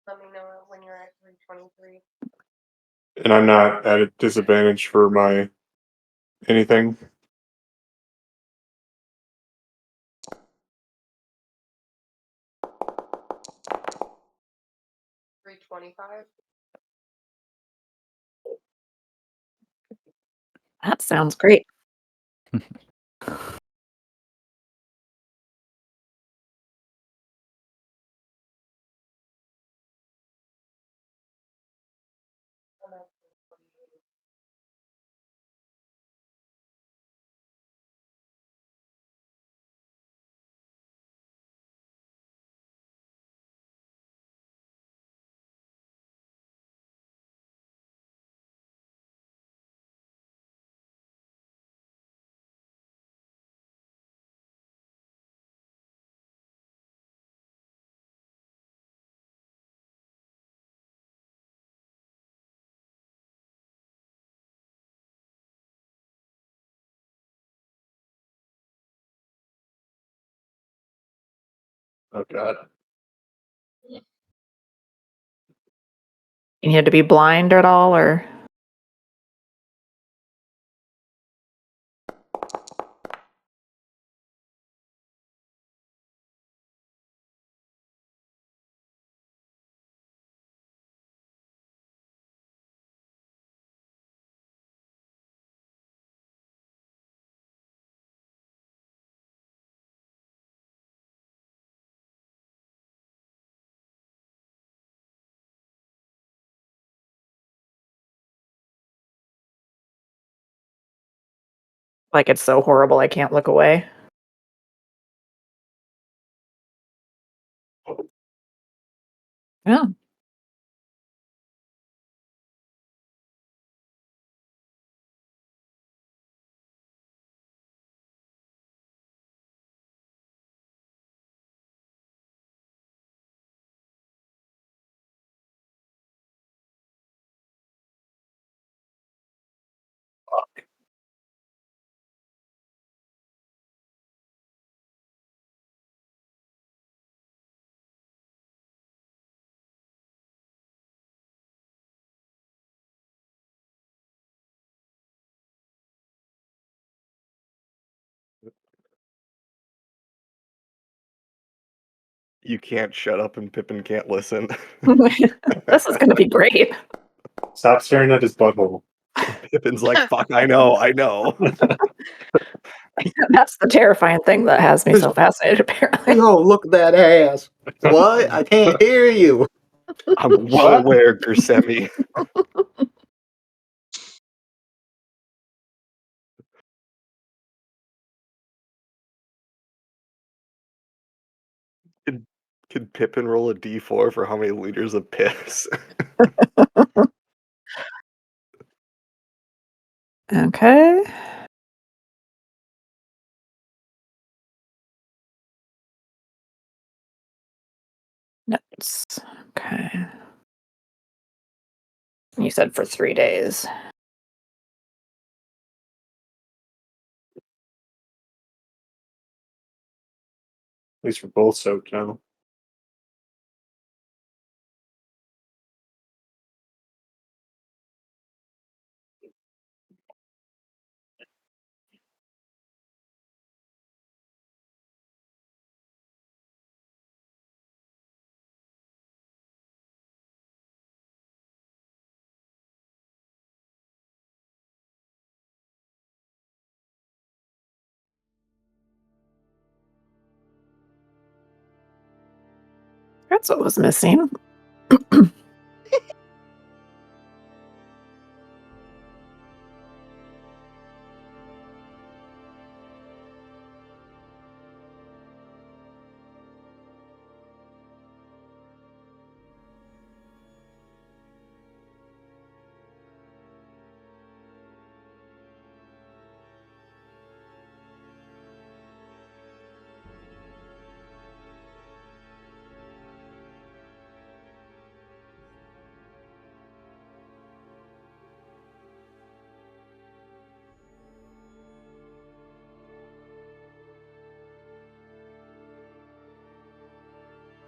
Let me know when you're at 323. And I'm not at a disadvantage for my anything. 325. That sounds great. I'm at 328. Oh god. You had to be blind at all, or like it's so horrible I can't look away? Yeah. You can't shut up and Pippin can't listen. This is gonna be great. Stop staring at his butthole. Pippin's like, "Fuck, I know, I know." That's the terrifying thing that has me so fascinated, apparently. No, look at that ass. What? I can't hear you. I'm well What? aware, Gersemi. Could could Pippin roll a D4 for how many liters of piss? Okay. Notes. Okay. You said for 3 days. At least we're both soaked now. That's what was missing.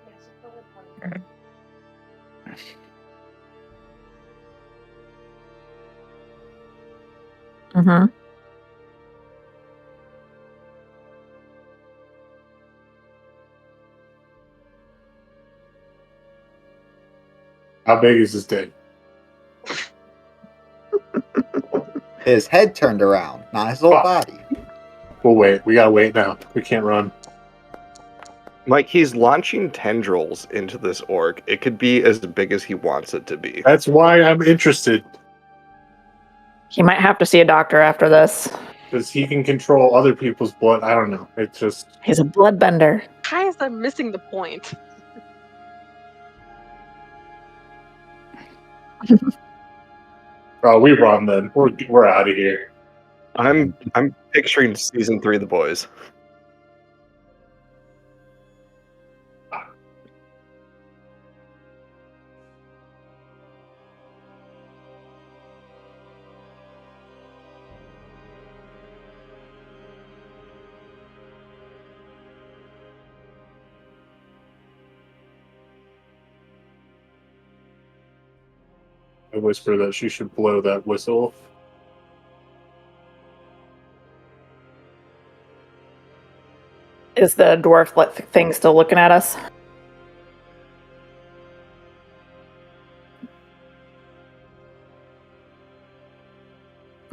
Yeah, so go with one. Mm-hmm. How big is this dick? His head turned around, not his whole Fuck. body. We'll wait. We gotta wait now. We can't run. Mike, he's launching tendrils into this orc. It could be as big as he wants it to be. That's why I'm interested. He might have to see a doctor after this. Because he can control other people's blood. I don't know. It's just. He's a bloodbender. How is that missing the point? Oh, we run then. We're out of here. I'm picturing season 3 of The Boys. I whisper that she should blow that whistle. Is the dwarf thing still looking at us?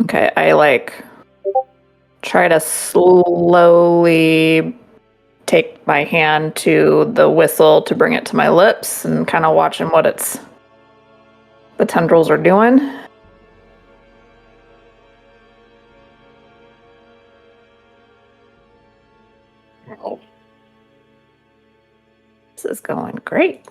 Okay, I try to slowly take my hand to the whistle to bring it to my lips and kind of watching what the tendrils are doing. Oh, This is going great.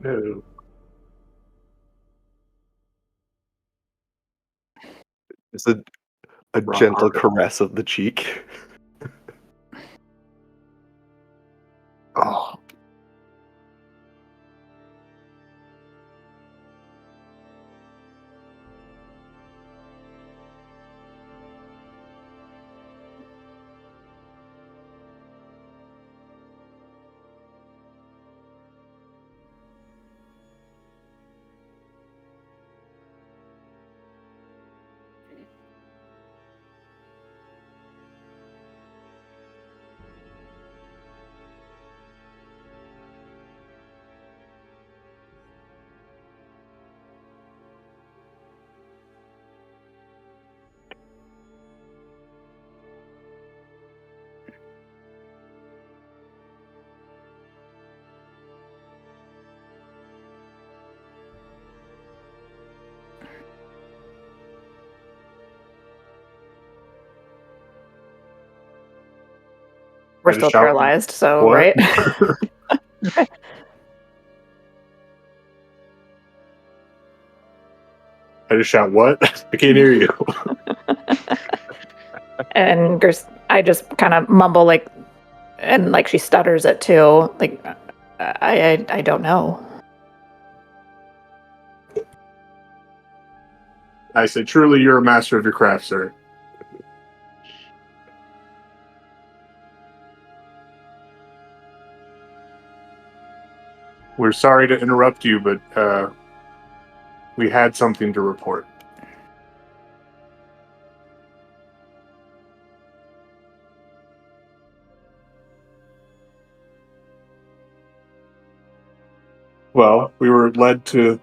no. It's a gentle caress of the cheek. Oh. We're I just still shouted, paralyzed, so, "What?" right? I just shout, what? I can't hear you. And I just kind of mumble and she stutters it too. I don't know. I say, truly, you're a master of your craft, sir. We're sorry to interrupt you, but we had something to report. Well, we were led to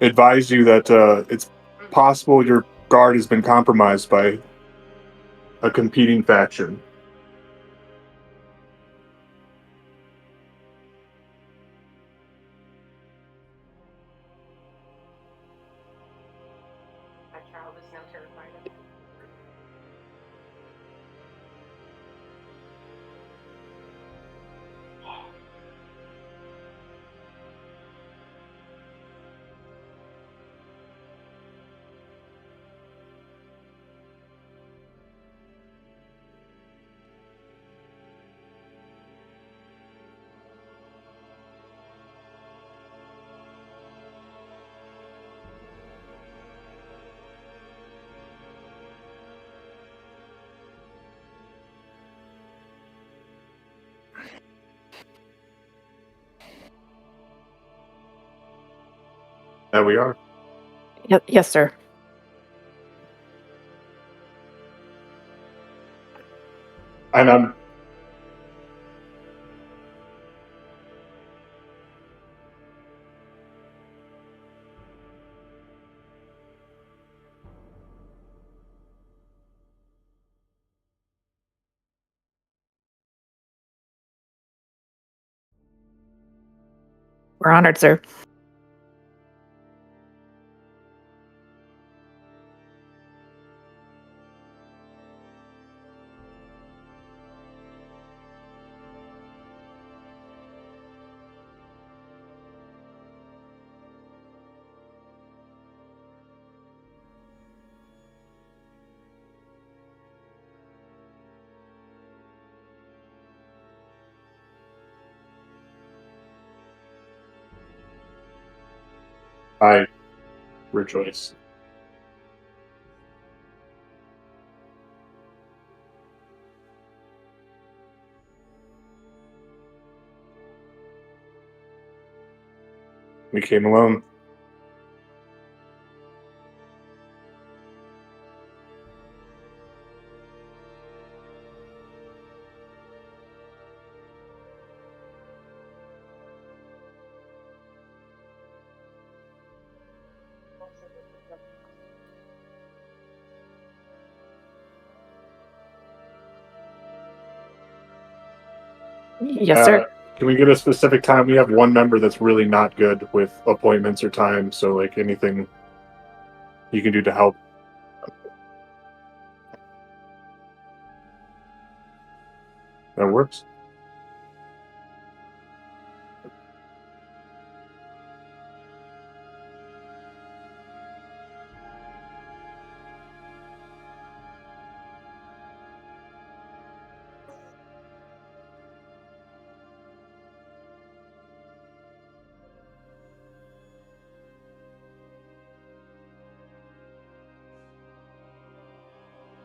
advise you that it's possible your guard has been compromised by a competing faction. My child is now terrified of it. There we are. Yes, sir. And I'm We're honored, sir. I rejoice. We came alone. Yes, sir. Can we get a specific time? We have one member that's really not good with appointments or time, so like anything you can do to help. That works.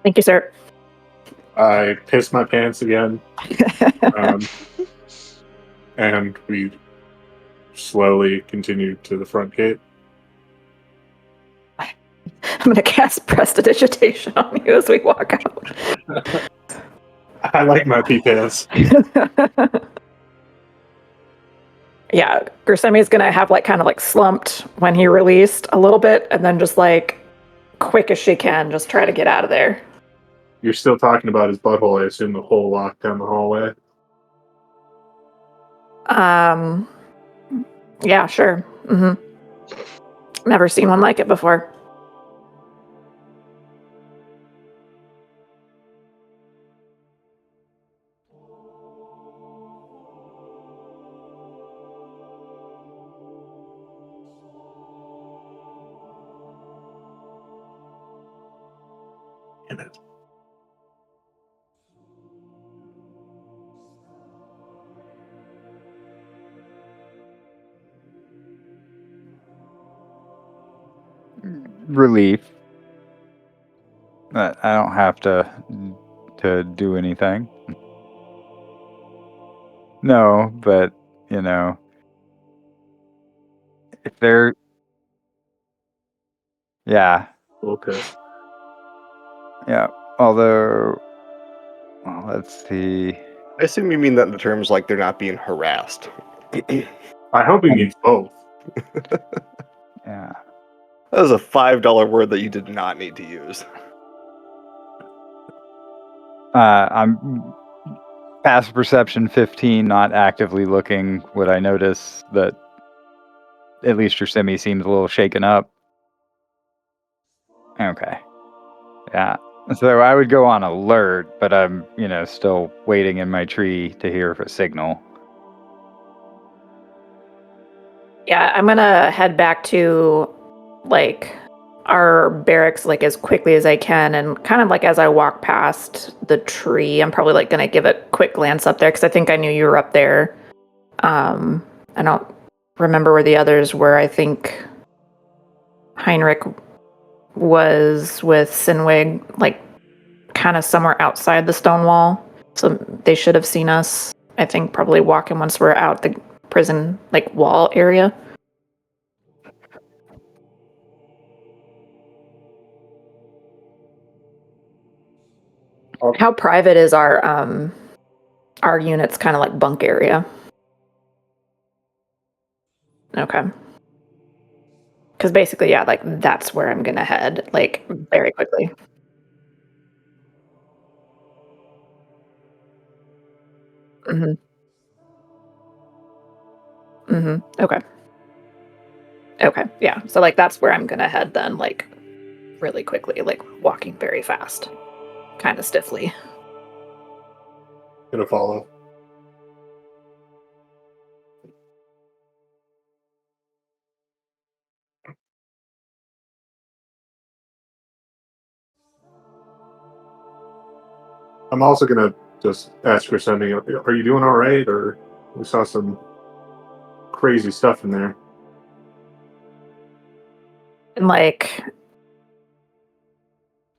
Thank you, sir. I pissed my pants again, and we slowly continued to the front gate. I'm going to cast Prestidigitation on you as we walk out. I like my pee pants. Yeah, Gersemi's going to have like kind of like slumped when he released a little bit and then just like quick as she can just try to get out of there. You're still talking about his butthole, I assume the hole locked down the hallway. Yeah, sure. Never seen one like it before. Damn it. Relief. I don't have to do anything. No, but you know, if they're yeah, Okay. yeah. Although, well, let's see. I assume you mean that in the terms like they're not being harassed. I hope he means both. Yeah. That was a $5 word that you did not need to use. I'm passive perception 15, not actively looking. Would I notice that at least your semi seems a little shaken up? Okay. Yeah. So I would go on alert, but I'm, still waiting in my tree to hear if a signal. Yeah, I'm gonna head back to like our barracks like as quickly as I can, and kind of like as I walk past the tree, I'm probably like gonna give a quick glance up there because I think I knew you were up there. I don't remember where the others were. I think Heinrich was with Sinwig, like kind of somewhere outside the stone wall. So they should have seen us. I think probably walking once we're out the prison like wall area. How private is our unit's kind of like bunk area? Okay. Because basically, yeah, like that's where I'm gonna head, like very quickly. Mm-hmm. Mm-hmm. Okay. Okay. Yeah. So like that's where I'm gonna head then, like really quickly, like walking very fast, kind of stiffly. Gonna follow. I'm also gonna just ask for something. Are you doing all right? Or we saw some crazy stuff in there. And like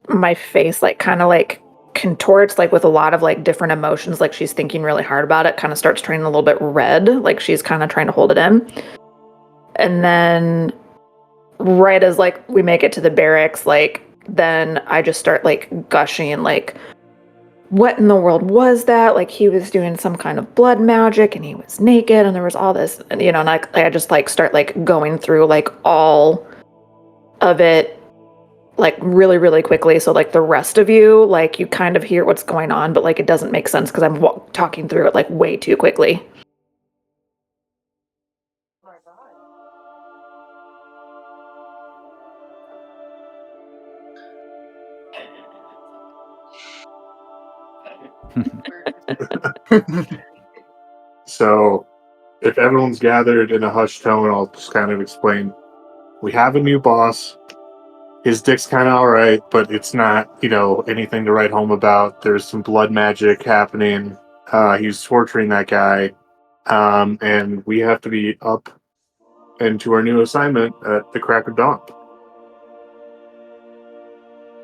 my face like kind of like contorts like with a lot of like different emotions, like she's thinking really hard about it, kind of starts turning a little bit red, like she's kind of trying to hold it in. And then right as like we make it to the barracks, like then I just start like gushing, like what in the world was that? Like he was doing some kind of blood magic and he was naked and there was all this, and and I just like start like going through like all of it like really, really quickly. So like the rest of you, like you kind of hear what's going on, but like it doesn't make sense because I'm talking through it like way too quickly. Oh my god. So, if everyone's gathered in a hushed tone, I'll just kind of explain. We have a new boss. His dick's kind of alright, but it's not, anything to write home about. There's some blood magic happening. He's torturing that guy. And we have to be up into our new assignment at the crack of dawn.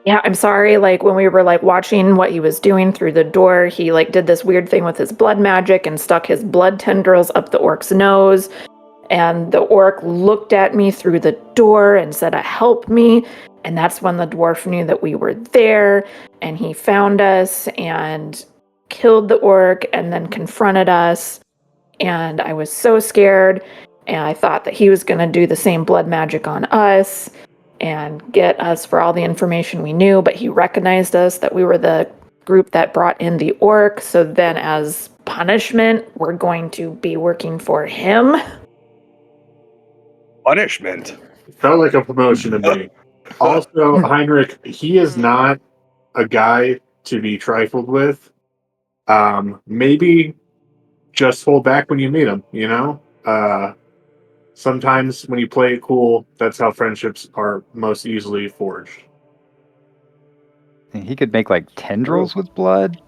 Yeah, I'm sorry. Like when we were like watching what he was doing through the door, he like did this weird thing with his blood magic and stuck his blood tendrils up the orc's nose. And the orc looked at me through the door and said, help me. And that's when the dwarf knew that we were there. And he found us and killed the orc and then confronted us. And I was so scared. And I thought that he was going to do the same blood magic on us and get us for all the information we knew. But he recognized us, that we were the group that brought in the orc. So then as punishment, we're going to be working for him. Punishment. Felt like a promotion to me. Also, Heinrich, he is not a guy to be trifled with. Maybe just hold back when you meet him, Sometimes when you play it cool, that's how friendships are most easily forged. He could make like tendrils with blood.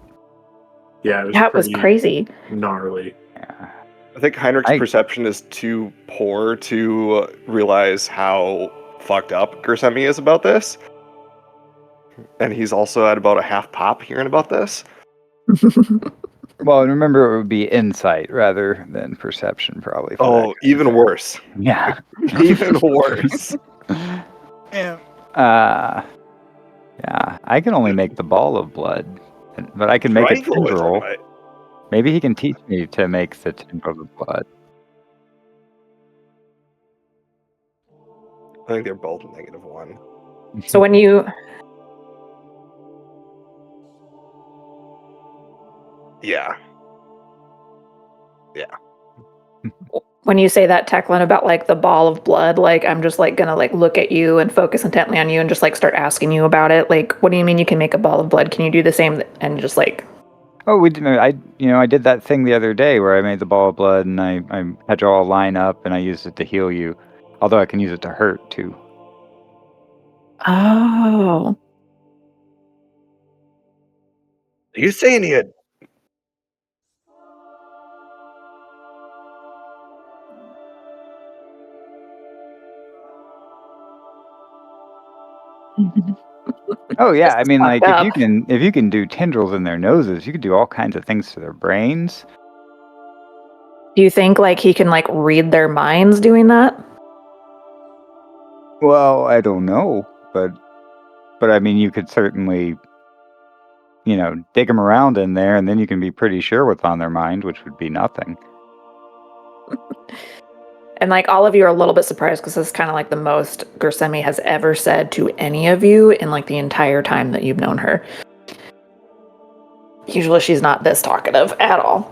Yeah, That was crazy. Gnarly. Yeah. I think Heinrich's perception is too poor to realize how fucked up Gersemi is about this. And he's also at about a half pop hearing about this. Well, and remember, it would be insight rather than perception, probably. Oh, even worse. Yeah. Even worse. Yeah. Yeah. I can only make the ball of blood, but I can make a tendril. Maybe he can teach me to make the tendril of blood. I think they're both -1. So when you Yeah. say that, Teklan, about like the ball of blood, like I'm just like gonna like look at you and focus intently on you and just like start asking you about it. Like, what do you mean you can make a ball of blood? Can you do the same and just like Oh, we did. I did that thing the other day where I made the ball of blood and I had you all line up and I used it to heal you. Although I can use it to hurt too. Oh. Are you saying he had Oh yeah, This I is mean, like fucked if up. you can do tendrils in their noses, you could do all kinds of things to their brains. Do you think like he can like read their minds doing that? Well, I don't know, but I mean, you could certainly, dig them around in there, and then you can be pretty sure what's on their mind, which would be nothing. And like all of you are a little bit surprised because this is kind of like the most Gersemi has ever said to any of you in like the entire time that you've known her. Usually she's not this talkative at all.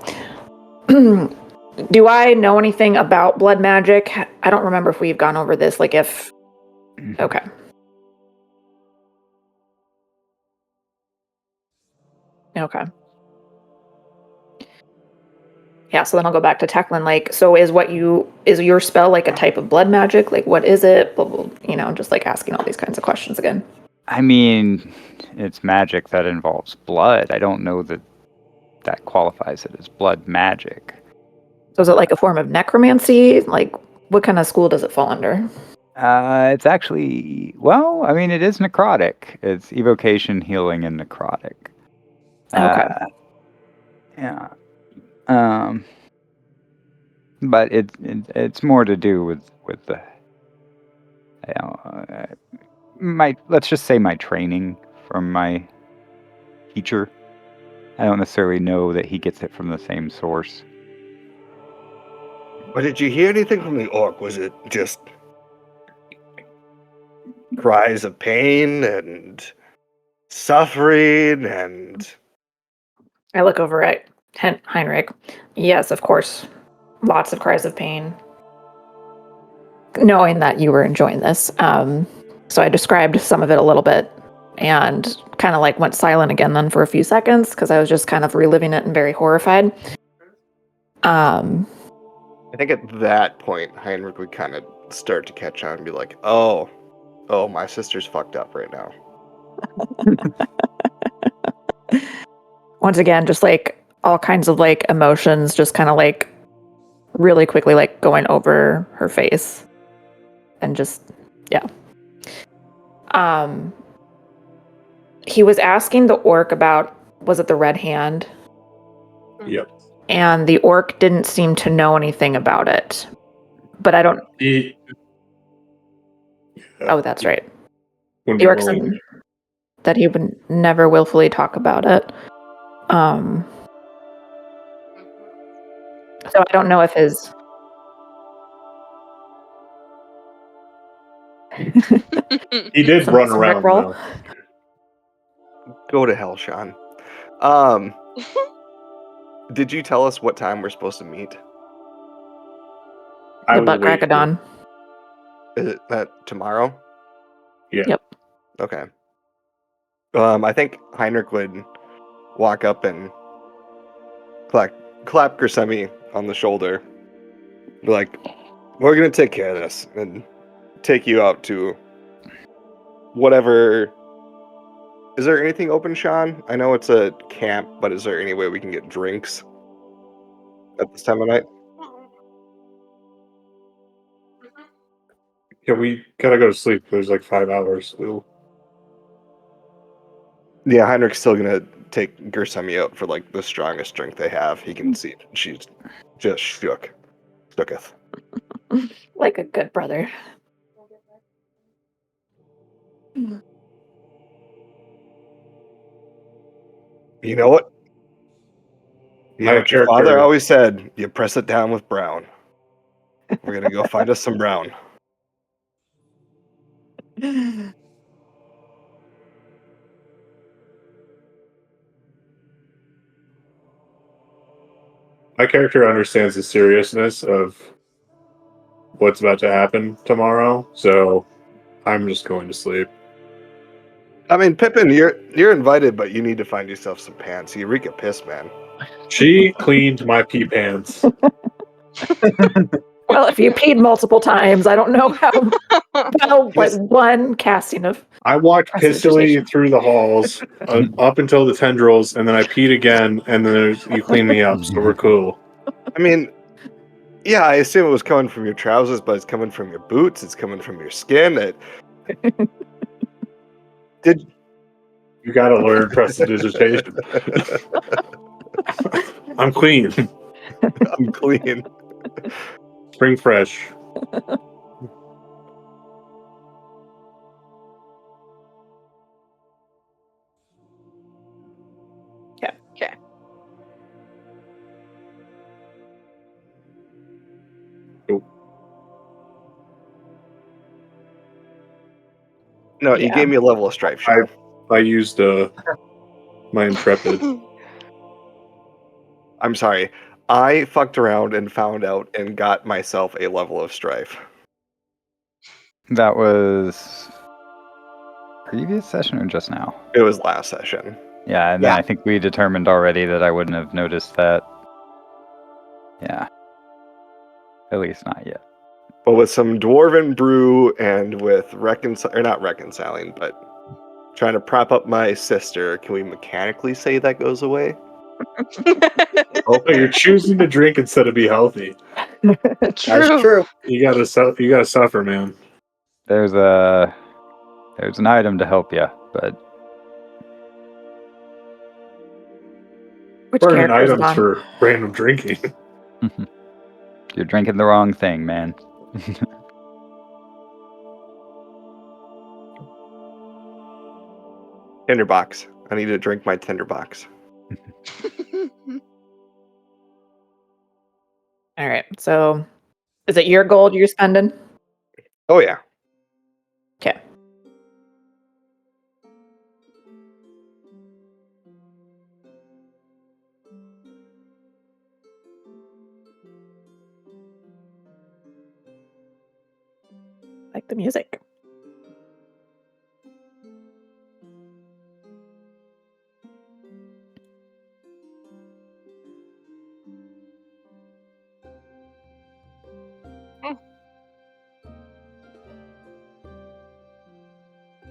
Do I know anything about blood magic? I don't remember if we've gone over this. Like if... Okay. Okay. Yeah, so then I'll go back to Teklan. Like, so is your spell like a type of blood magic? Like, what is it? Blah, blah, just like asking all these kinds of questions again. I mean, it's magic that involves blood. I don't know that qualifies it as blood magic. So is it like a form of necromancy? Like, what kind of school does it fall under? It's actually, well, I mean, it is necrotic. It's evocation, healing, and necrotic. Okay. Yeah. But it's more to do with the, let's just say my training from my teacher. I don't necessarily know that he gets it from the same source. But did you hear anything from the orc? Was it just cries of pain and suffering and I look over at Heinrich. Yes, of course. Lots of cries of pain. Knowing that you were enjoying this. So I described some of it a little bit and kind of like went silent again then for a few seconds because I was just kind of reliving it and very horrified. I think at that point Heinrich would kind of start to catch on and be like, oh, my sister's fucked up right now. Once again, just like all kinds of like emotions just kind of like really quickly like going over her face and just yeah. He was asking the orc about, was it the red hand? Yep. And the orc didn't seem to know anything about it. But I don't... Oh, that's right. The orc said that he would never willfully talk about it. So I don't know if his... He did Some run around. Rickroll. Though. Go to hell, Sean. Did you tell us what time we're supposed to meet? I The will butt wait crack of dawn. Is it that tomorrow? Yeah. Yep. Okay. I think Heinrich would walk up and clap Gersemi on the shoulder. Be like, we're gonna take care of this and take you out to whatever. Is there anything open, Sean? I know it's a camp, but is there any way we can get drinks at this time of night? Yeah, we gotta go to sleep. There's like 5 hours. Yeah, Heinrich's still gonna take Gersemi out for like the strongest drink they have. He can see she's just shooketh. Like a good brother. You know what? You know what your father always said, you press it down with brown. We're gonna go find us some brown. My character understands the seriousness of what's about to happen tomorrow, so I'm just going to sleep. I mean, Pippin, you're invited, but you need to find yourself some pants. You reek of piss, man. She cleaned my pee pants. Well, if you peed multiple times, I don't know how. Well, but Yes. one casting of. I walked pissily Prestidigitation. through the halls up until the tendrils, and then I peed again, and then you cleaned me up, so we're cool. I mean, yeah, I assume it was coming from your trousers, but it's coming from your boots. It's coming from your skin. Did You gotta learn prestidigitation. I'm clean. I'm clean? Spring fresh. Okay. No, you Yeah. gave me a level of strife, Sean. I used my intrepid. I'm sorry. I fucked around and found out and got myself a level of strife. That was previous session or just now? It was last session. Yeah, and Yeah. then I think we determined already that I wouldn't have noticed that. Yeah. At least not yet. But with some dwarven brew and with not reconciling, but trying to prop up my sister, can we mechanically say that goes away? Oh, you're choosing to drink instead of be healthy. That's True. true. You gotta suffer, man. There's an item to help you, but Which Burning character is it items on? for random drinking. you're drinking the wrong thing, man. Tinderbox. I need to drink my tinderbox. All right. So, is it your gold you're spending? Oh yeah. Okay. Like the music.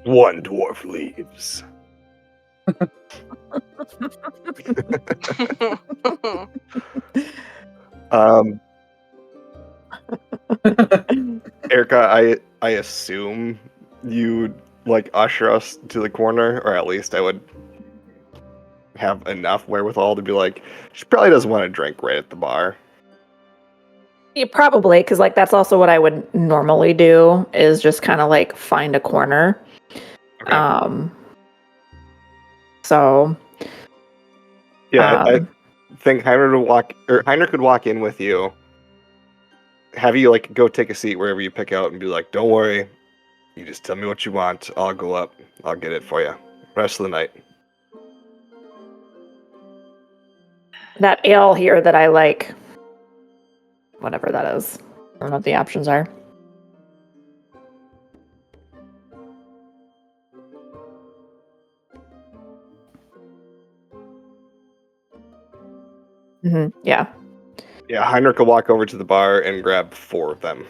One dwarf leaves. Erica, I assume you like usher us to the corner, or at least I would have enough wherewithal to be like, she probably doesn't want to drink right at the bar. Yeah, probably, because like that's also what I would normally do is just kind of like find a corner. Okay. So Yeah, I um, think Heiner could walk in with you, have you like go take a seat wherever you pick out, and be like, "Don't worry, you just tell me what you want. I'll go up. I'll get it for you. Rest of the night." that ale here that I like, whatever that is, I don't know what the options are. Yeah. Yeah, Heinrich will walk over to the bar and grab 4 of them.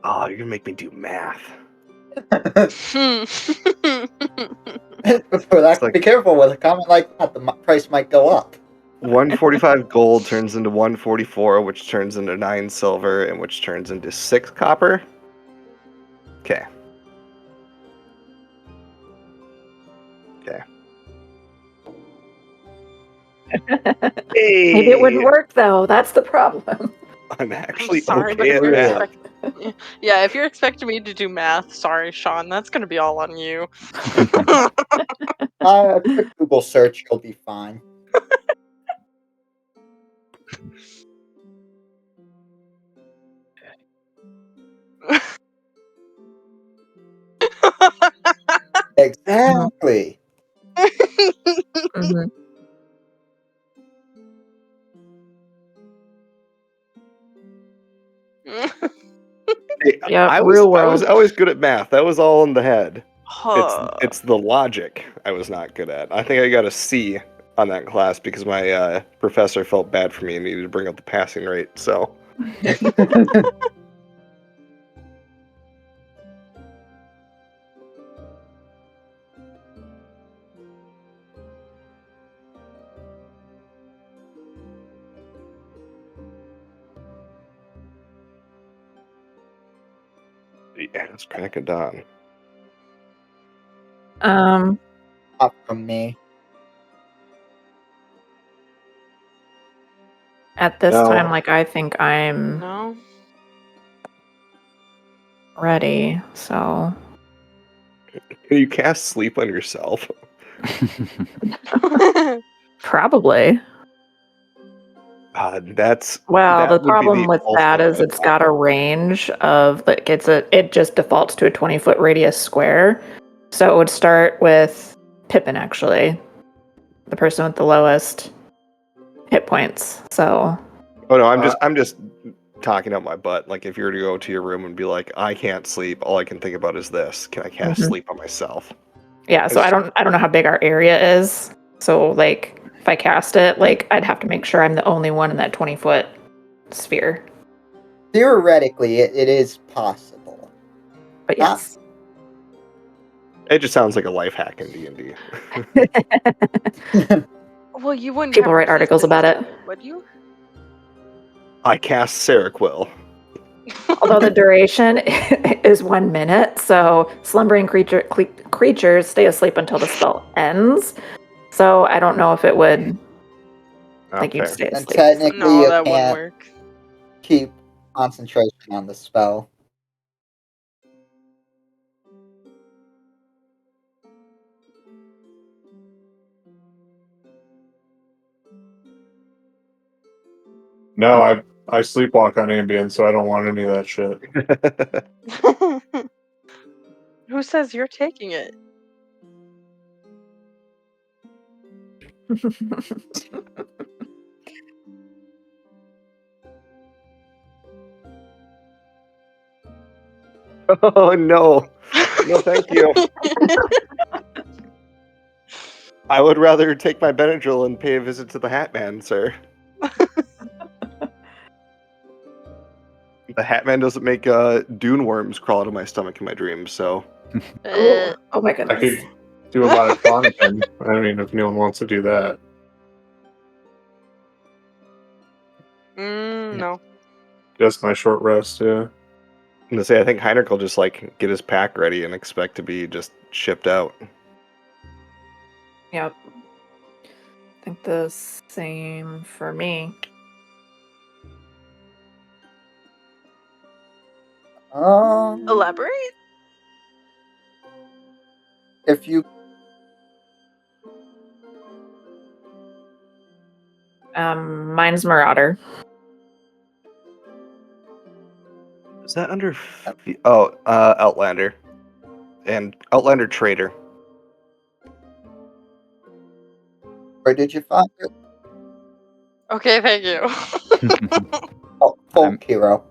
Oh, you're gonna make me do math. Before that, like- be careful with a comment like that. The price might go up. 145 gold turns into 144, which turns into 9 silver, and which turns into 6 copper. Okay. Hey, Maybe it wouldn't work though. That's the problem. I'm actually sorry, but okay if at you're math. yeah, if you're expecting me to do math, sorry, Sean, that's gonna be all on you. A quick Google search, you'll be fine. Exactly. Mhm. Hey, Yep, I real was world. always good at math. That was all in the head. Huh. It's the logic I was not good at. I think I got a C on that class because my professor felt bad for me and needed to bring up the passing rate. So yeah, it's crack of dawn. Not from me. At this No. time, like I think I'm No. ready. So Can you cast sleep on yourself? probably. That's Well, that the would be problem the with that ultimate is red it's got a flag. range of like it just defaults to a 20-foot radius square. So it would start with Pippin actually, the person with the lowest hit points. So Oh no, I'm just talking out my butt. Like if you were to go to your room and be like, I can't sleep, all I can think about is this. Can I cast Mhm. sleep on myself? yeah, so I don't know how big our area is. So like if I cast it, like I'd have to make sure I'm the only one in that 20-foot sphere. Theoretically, it is possible. But Ah. yes. It just sounds like a life hack in D&D. Well, you wouldn't People have write articles about resistance it. to would you? I cast Seroquel. Although the duration is 1 minute, so slumbering creatures stay asleep until the spell ends. So I don't know if it would Not you'd fair. stay And asleep. technically, No, you that wouldn't can't work. keep concentration on the spell. No, I sleepwalk on Ambien, so I don't want any of that shit. Who says you're taking it? Oh no. No, thank you. I would rather take my Benadryl and pay a visit to the Hat Man, sir. The Hat Man doesn't make dune worms crawl out of my stomach in my dreams, so Oh, oh my I goodness. could do a lot of Klonopin. I mean, if anyone wants to do that. No. Just my short rest, yeah. I'm gonna say I think Heinrich will just like get his pack ready and expect to be just shipped out. Yep. I think the same for me. Elaborate? If you Mine's Marauder. Is that under? Outlander, and Outlander Trader. where did you find it? Okay, thank you. Oh, folk I'm- hero.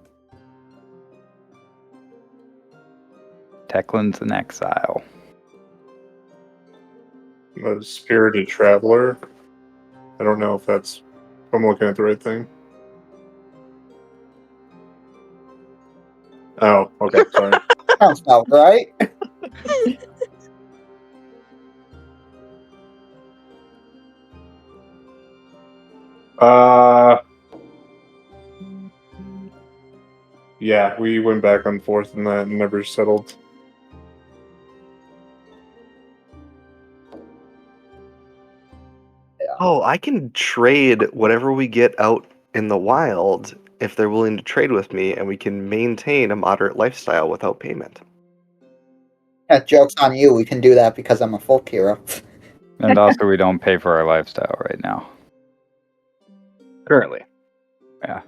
Teklin's in exile. A spirited traveler. I don't know if I'm looking at the right thing. Oh, okay, sorry. Sounds about right. Yeah, we went back and forth and that and never settled. Oh, I can trade whatever we get out in the wild if they're willing to trade with me, and we can maintain a moderate lifestyle without payment. Yeah, joke's on you. We can do that because I'm a folk hero. And also, we don't pay for our lifestyle right now. Currently. Yeah.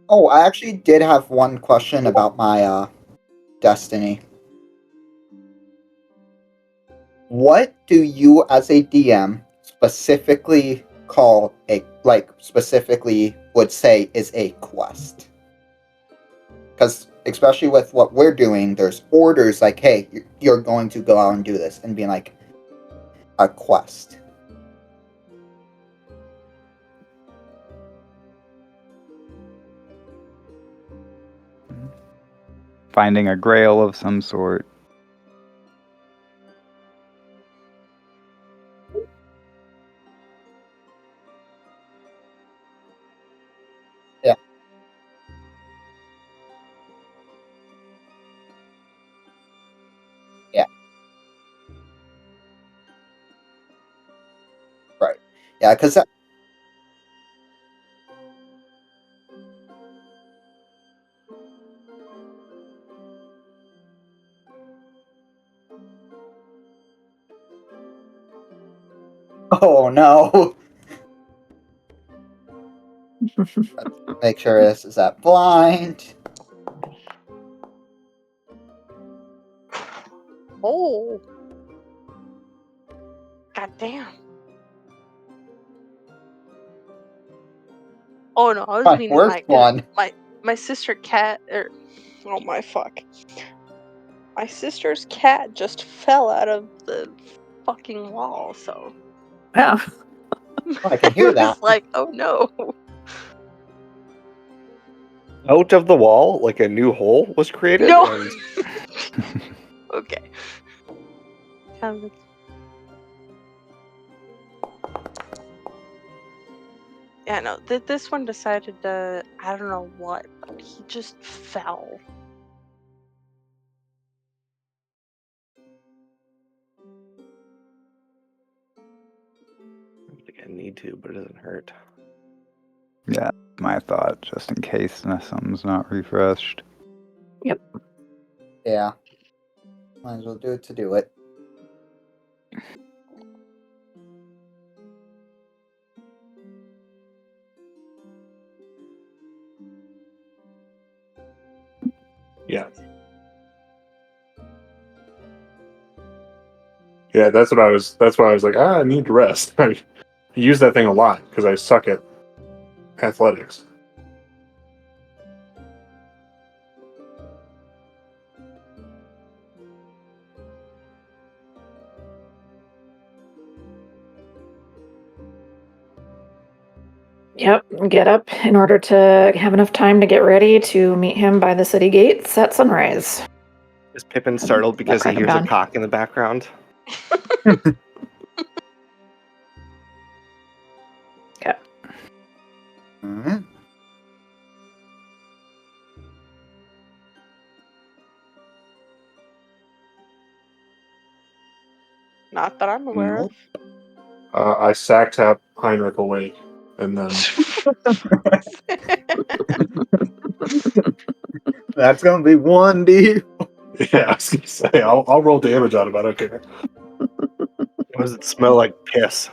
Oh, I actually did have one question about my destiny. What do you, as a DM, specifically call specifically would say is a quest? Because especially with what we're doing, there's orders like, hey, you're going to go out and do this, and being like a quest. Finding a grail of some sort. Yeah, because oh no. Let's make sure this is at blind. Oh. God damn. Oh no, I was My meaning worst one. my sister cat oh my fuck. My sister's cat just fell out of the fucking wall, so Yeah. Oh, I can hear was that. like, oh no. Out of the wall, like a new hole was created. No. And Okay. Damn, that's- Yeah, no, this one decided to, I don't know what, but he just fell. I don't think I need to, but it doesn't hurt. Yeah, my thought, just in case something's not refreshed. Yeah. Might as well do it to do it. Yeah. Yeah, that's why I was like, I need to rest. I use that thing a lot because I suck at athletics. Yep. Get up in order to have enough time to get ready to meet him by the city gates at sunrise. Is Pippin startled because he crack him hears a down. cock in the background? Mhm. Not that I'm aware Nope. I sack tap Heinrich awake, and then That's gonna be 1D. yeah, I was gonna say I'll roll damage on him. I don't care. What does it smell like? Piss.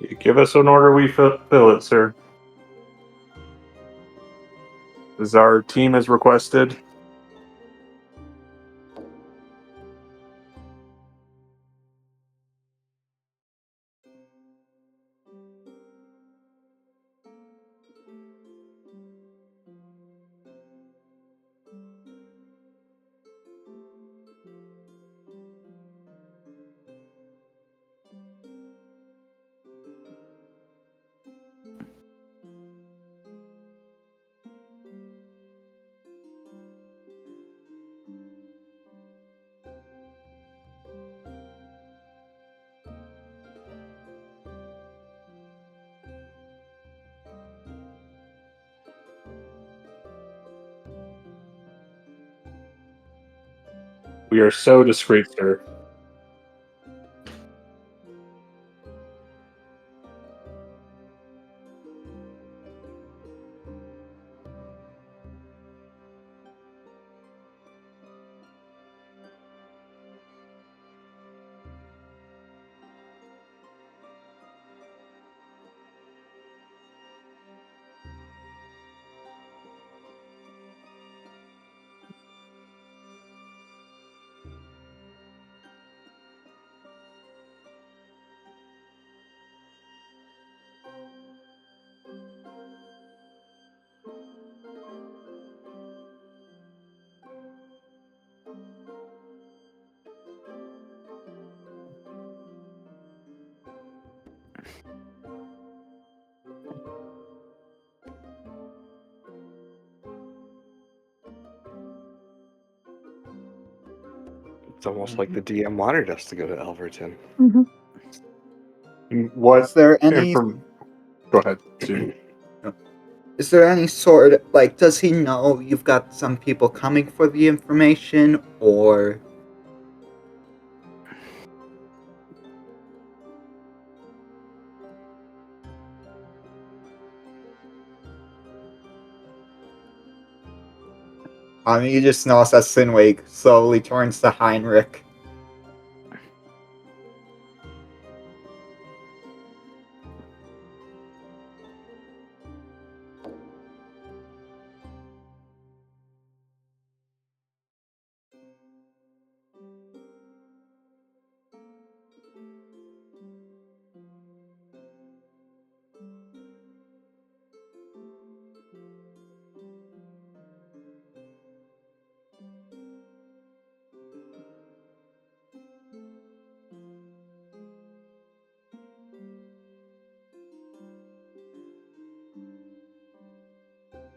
You give us an order, we fill it, sir. As our team has requested. We are so discreet, sir. It's almost like the DM wanted us to go to Elverton. What Is there any? Go ahead. Stu. Is there any sort of like? Does he know you've got some people coming for the information, or? I mean, you just notice as Sinwig slowly turns to Heinrich.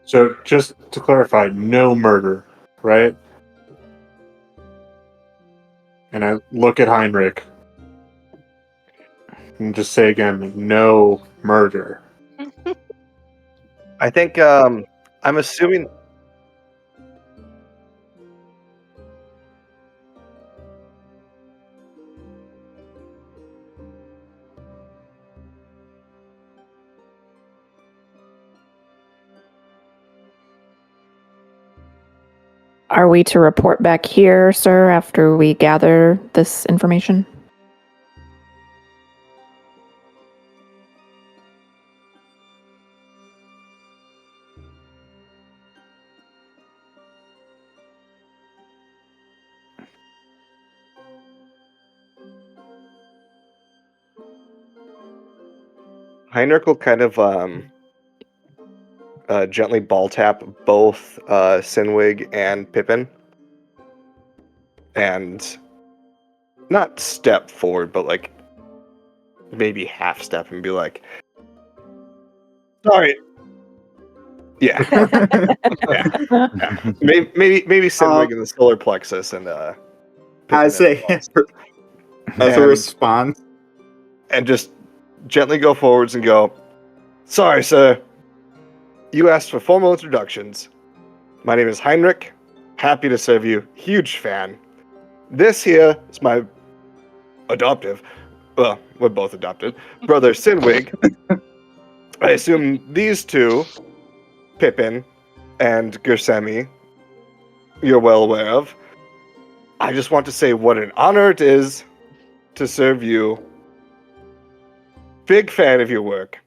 So just to clarify, no murder, right? And I look at Heinrich and just say again, no murder. I think I'm assuming. Are we to report back here, sir, after we gather this information? Heinrich will kind of gently ball tap both Sinwig and Pippin, and not step forward, but like maybe half step and be like, "Sorry, yeah, maybe Sinwig in the solar plexus and Pippin As in a the as a And- response, and just gently go forwards and go, "Sorry, sir. You asked for formal introductions. My name is Heinrich. Happy to serve you. Huge fan. This here is my adoptive, well, we're both adopted, brother Sinwig. I assume these two, Pippin and Gersemi, you're well aware of. I just want to say what an honor it is to serve you. Big fan of your work."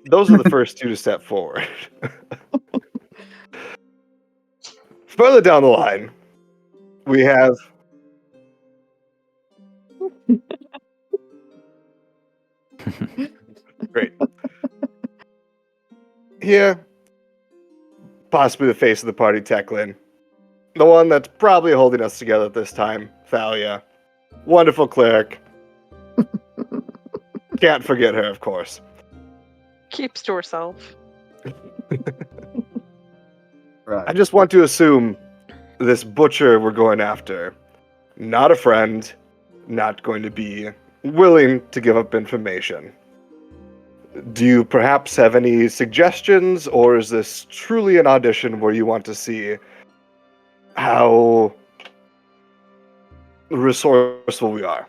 Those are the first two to step forward. Further down the line, we have great. Here, possibly the face of the party, Teclin. The one that's probably holding us together at this time, Thalia. Wonderful cleric. Can't forget her, of course. Keeps to herself. right? I just want to assume this butcher we're going after, not a friend, not going to be willing to give up information. Do you perhaps have any suggestions, or is this truly an audition where you want to see how resourceful we are?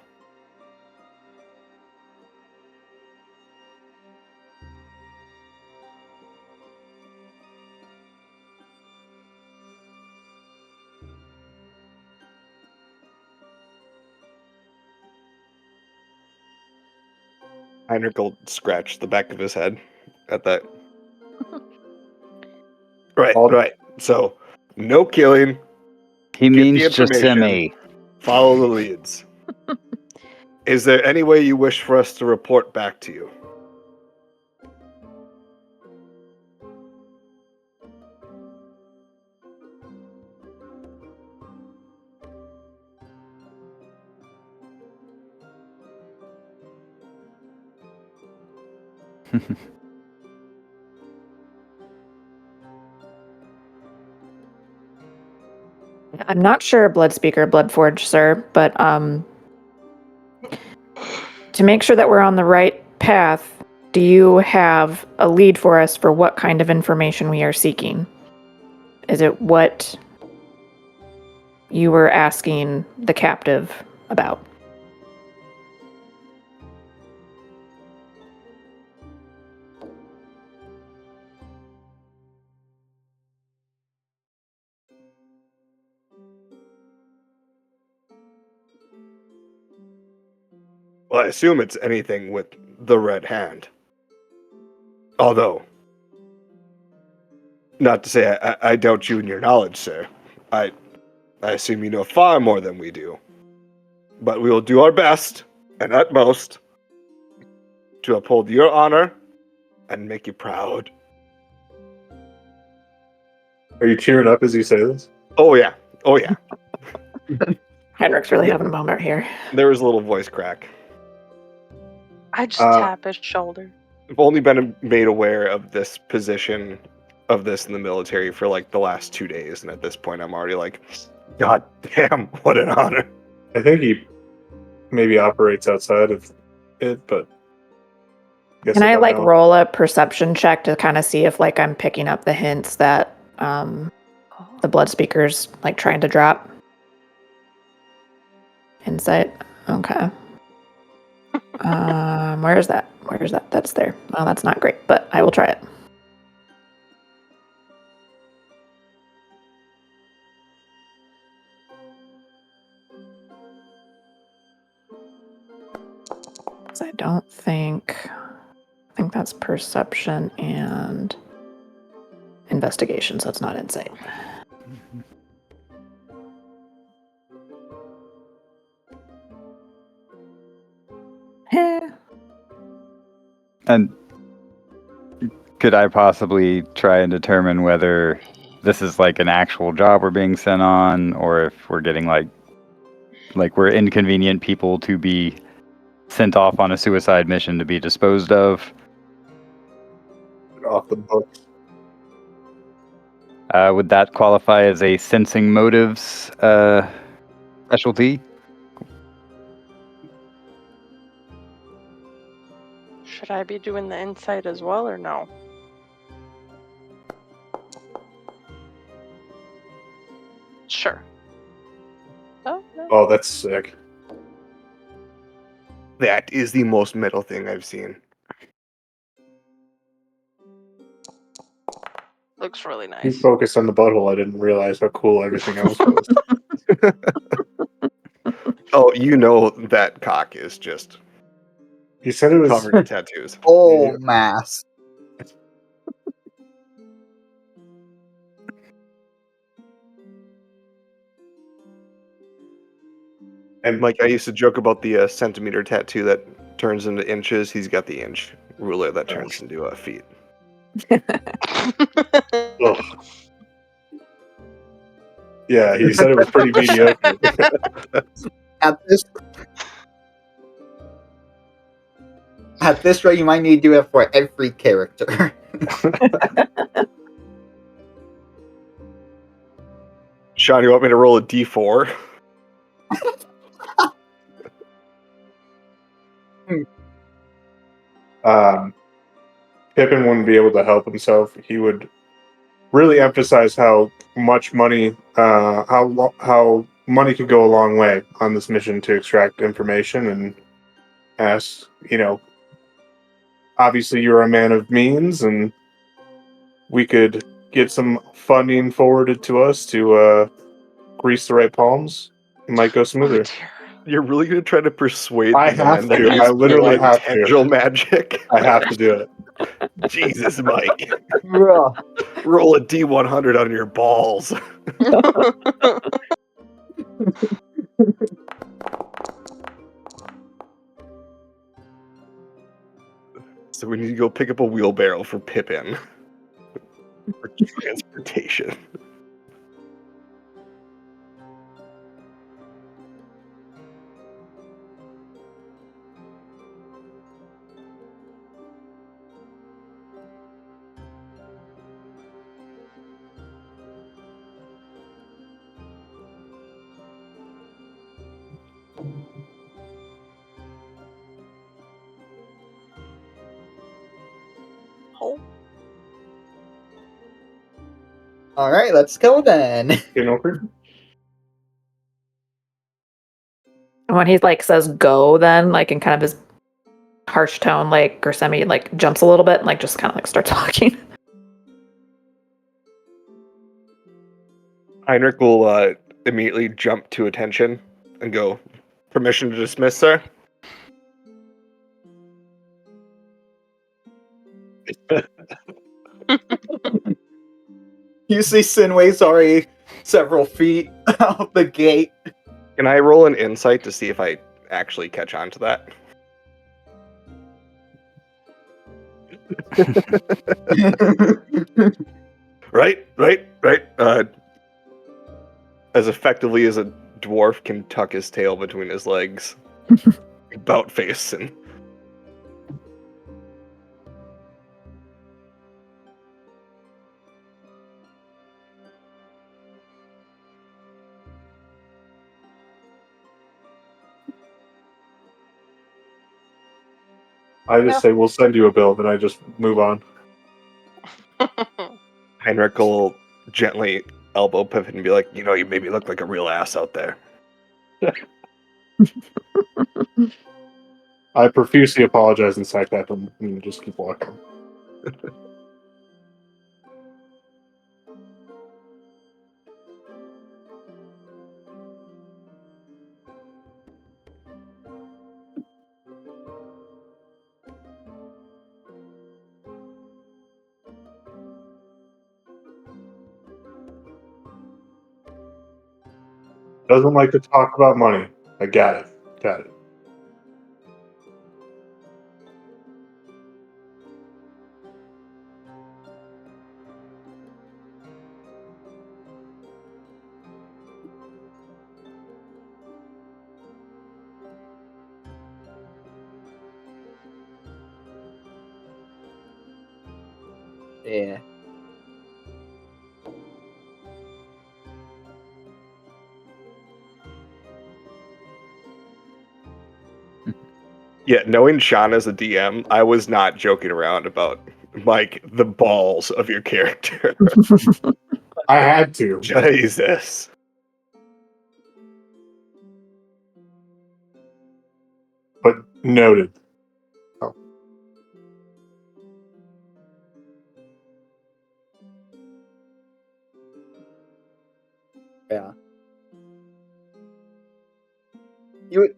Heinrich will scratch the back of his head at that. Right. So, no killing. He Get the means information. Jacimi. Follow the leads. Is there any way you wish for us to report back to you? I'm not sure, Bloodspeaker, Bloodforge, sir, but to make sure that we're on the right path, do you have a lead for us for what kind of information we are seeking? Is it what you were asking the captive about? Well, I assume it's anything with the red hand. Although, not to say I doubt you in your knowledge, sir. I assume you know far more than we do. But we will do our best and utmost to uphold your honor and make you proud. Are you cheering up as you say this? Oh yeah. Oh yeah. Heinrich's really having a moment here. There was a little voice crack. I just tap his shoulder. I've only been made aware of this position of this in the military for like the last 2 days, and at this point I'm already like, God damn, what an honor. I think he maybe operates outside of it, but Can I don't like know. roll a perception check to kind of see if like I'm picking up the hints that the blood speaker's like trying to drop? Insight. Okay. Where is that? Where is that? That's there. Well, that's not great, but I will try it. I don't think. I think that's perception and investigation, so it's not insight. And could I possibly try and determine whether this is like an actual job we're being sent on, or if we're getting like we're inconvenient people to be sent off on a suicide mission to be disposed of? Off the books. Would that qualify as a sensing motives specialty? Should I be doing the insight as well or no? Sure. Oh, no. Oh, that's sick. That is the most metal thing I've seen. Looks really You nice. focused on the butthole. I didn't realize how cool everything else was. Oh, you know that cock is just You said it was. covered in tattoos. Oh, mass. And Like I used to joke about the centimeter tattoo that turns into inches. He's got the inch ruler that turns into feet. ugh. Yeah, he said it was pretty mediocre. At this rate, you might need to do it for every character. Sean, you want me to roll a d4? Pippin wouldn't be able to help himself. He would really emphasize how much money, how money could go a long way on this mission to extract information, and ask, obviously you're a man of means, and we could get some funding forwarded to us to grease the right palms. It might go Oh, smoother. dear. You're really gonna try to persuade I the have man that to. he's I literally pulling have to. tendril magic? I have to do it. Jesus, Mike. Bruh. Roll a D100 on your balls. So we need to go pick up a wheelbarrow for Pippin. For transportation. Oh, All right, let's go then. Getting over? And when he like says go, then like in kind of his harsh tone, like Gersemi like jumps a little bit and like just kind of like starts talking. Heinrich will immediately jump to attention and go, permission to dismiss, sir? You see Sinway's already several feet out the gate. Can I roll an insight to see if I actually catch on to that? Right. As effectively as a dwarf can tuck his tail between his legs. About face and... I just say we'll send you a bill, then I just move on. Heinrich will gently elbow Pippin and be like, you made me look like a real ass out there. I profusely apologize and sack that him and just keep walking. Doesn't like to talk about money. I got it. Got it. Yeah. Yeah, knowing Sean as a DM, I was not joking around about, Mike, the balls of your character. I had to. Jesus. But noted. Oh. Yeah. You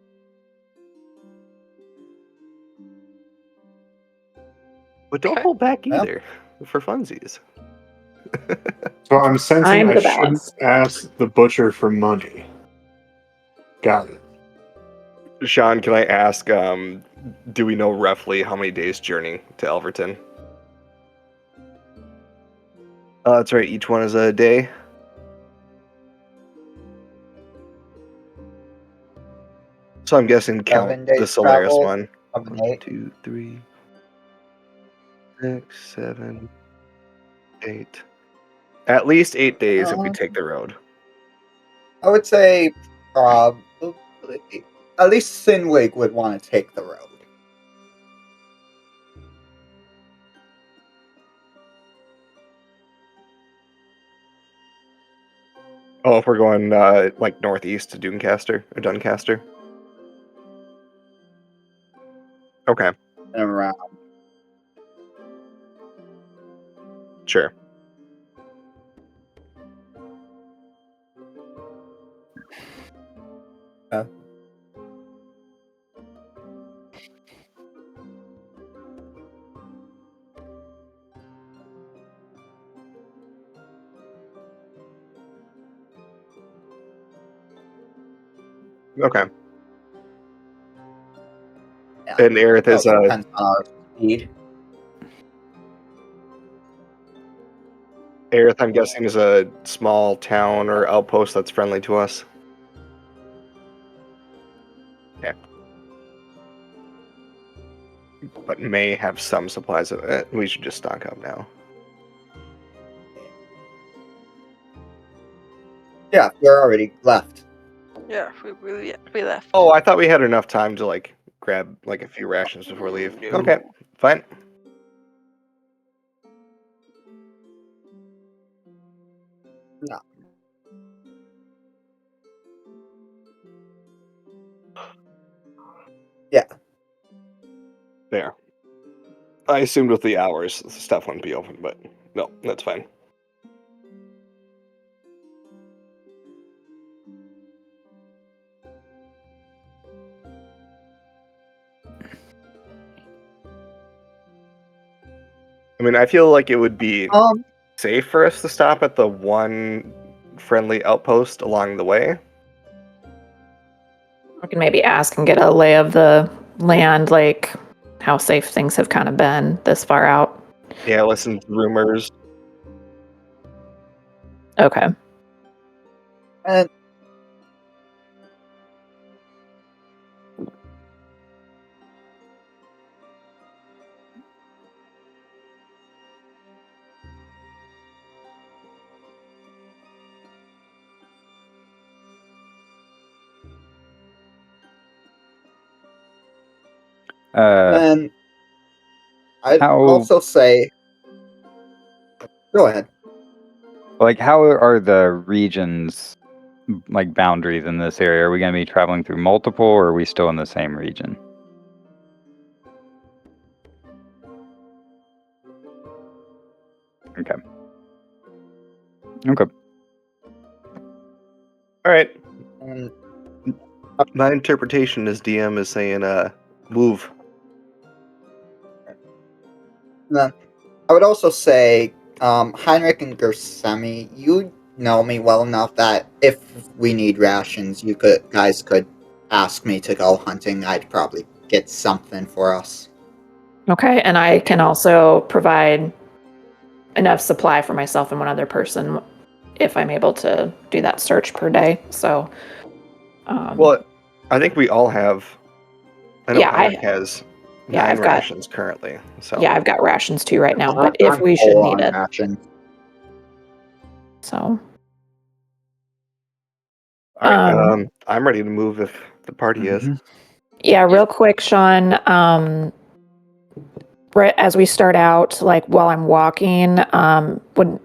But don't Okay. hold back Well. either, for funsies. So I'm sensing I'm I the shouldn't balance. ask the butcher for money. Got it. Sean, can I ask, do we know roughly how many days journey to Elverton? That's right, each one is a day. So I'm guessing 7 count days the Solaris travel, one. of 1, eight. 2, 3, 6, 7, 8. At least 8 days if we take the road. I would say probably at least Sinwig would want to take the road. Oh, if we're going like northeast to Doncaster or Doncaster. Okay, And around. sure. Okay. Yeah. And Aerith is Also depends on our speed. Aerith, I'm guessing, is a small town or outpost that's friendly to us. Okay. But may have some supplies of it. We should just stock up now. Yeah, we're already left. Yeah, we left. Oh, I thought we had enough time to like grab like a few rations before we leave. No. Okay, fine. No. Yeah. There. I assumed with the hours the stuff wouldn't be open, but no, that's fine. I mean, I feel like it would be safe for us to stop at the one friendly outpost along the way. I can maybe ask and get a lay of the land, like how safe things have kind of been this far out. Yeah, listen to rumors. Okay. And then I'd How- also say, go ahead. Like, how are the regions, like boundaries in this area? Are we going to be traveling through multiple, or are we still in the same region? Okay. Okay. All right. And My interpretation as DM is saying, move. then I would also say, Heinrich and Gersemi, you know me well enough that if we need rations, you guys could ask me to go hunting. I'd probably get something for us. Okay, and I can also provide enough supply for myself and one other person if I'm able to do that search per day. So, Well, I think we all have. I know Yeah, Heinrich has yeah, 9 I've got- rations currently. So yeah, I've got rations too right now, but I'm if we should full need on it, rations. so all right, um, I'm ready to move if the party is. Mhm. yeah, real quick, Sean. Right as we start out, like while I'm walking, would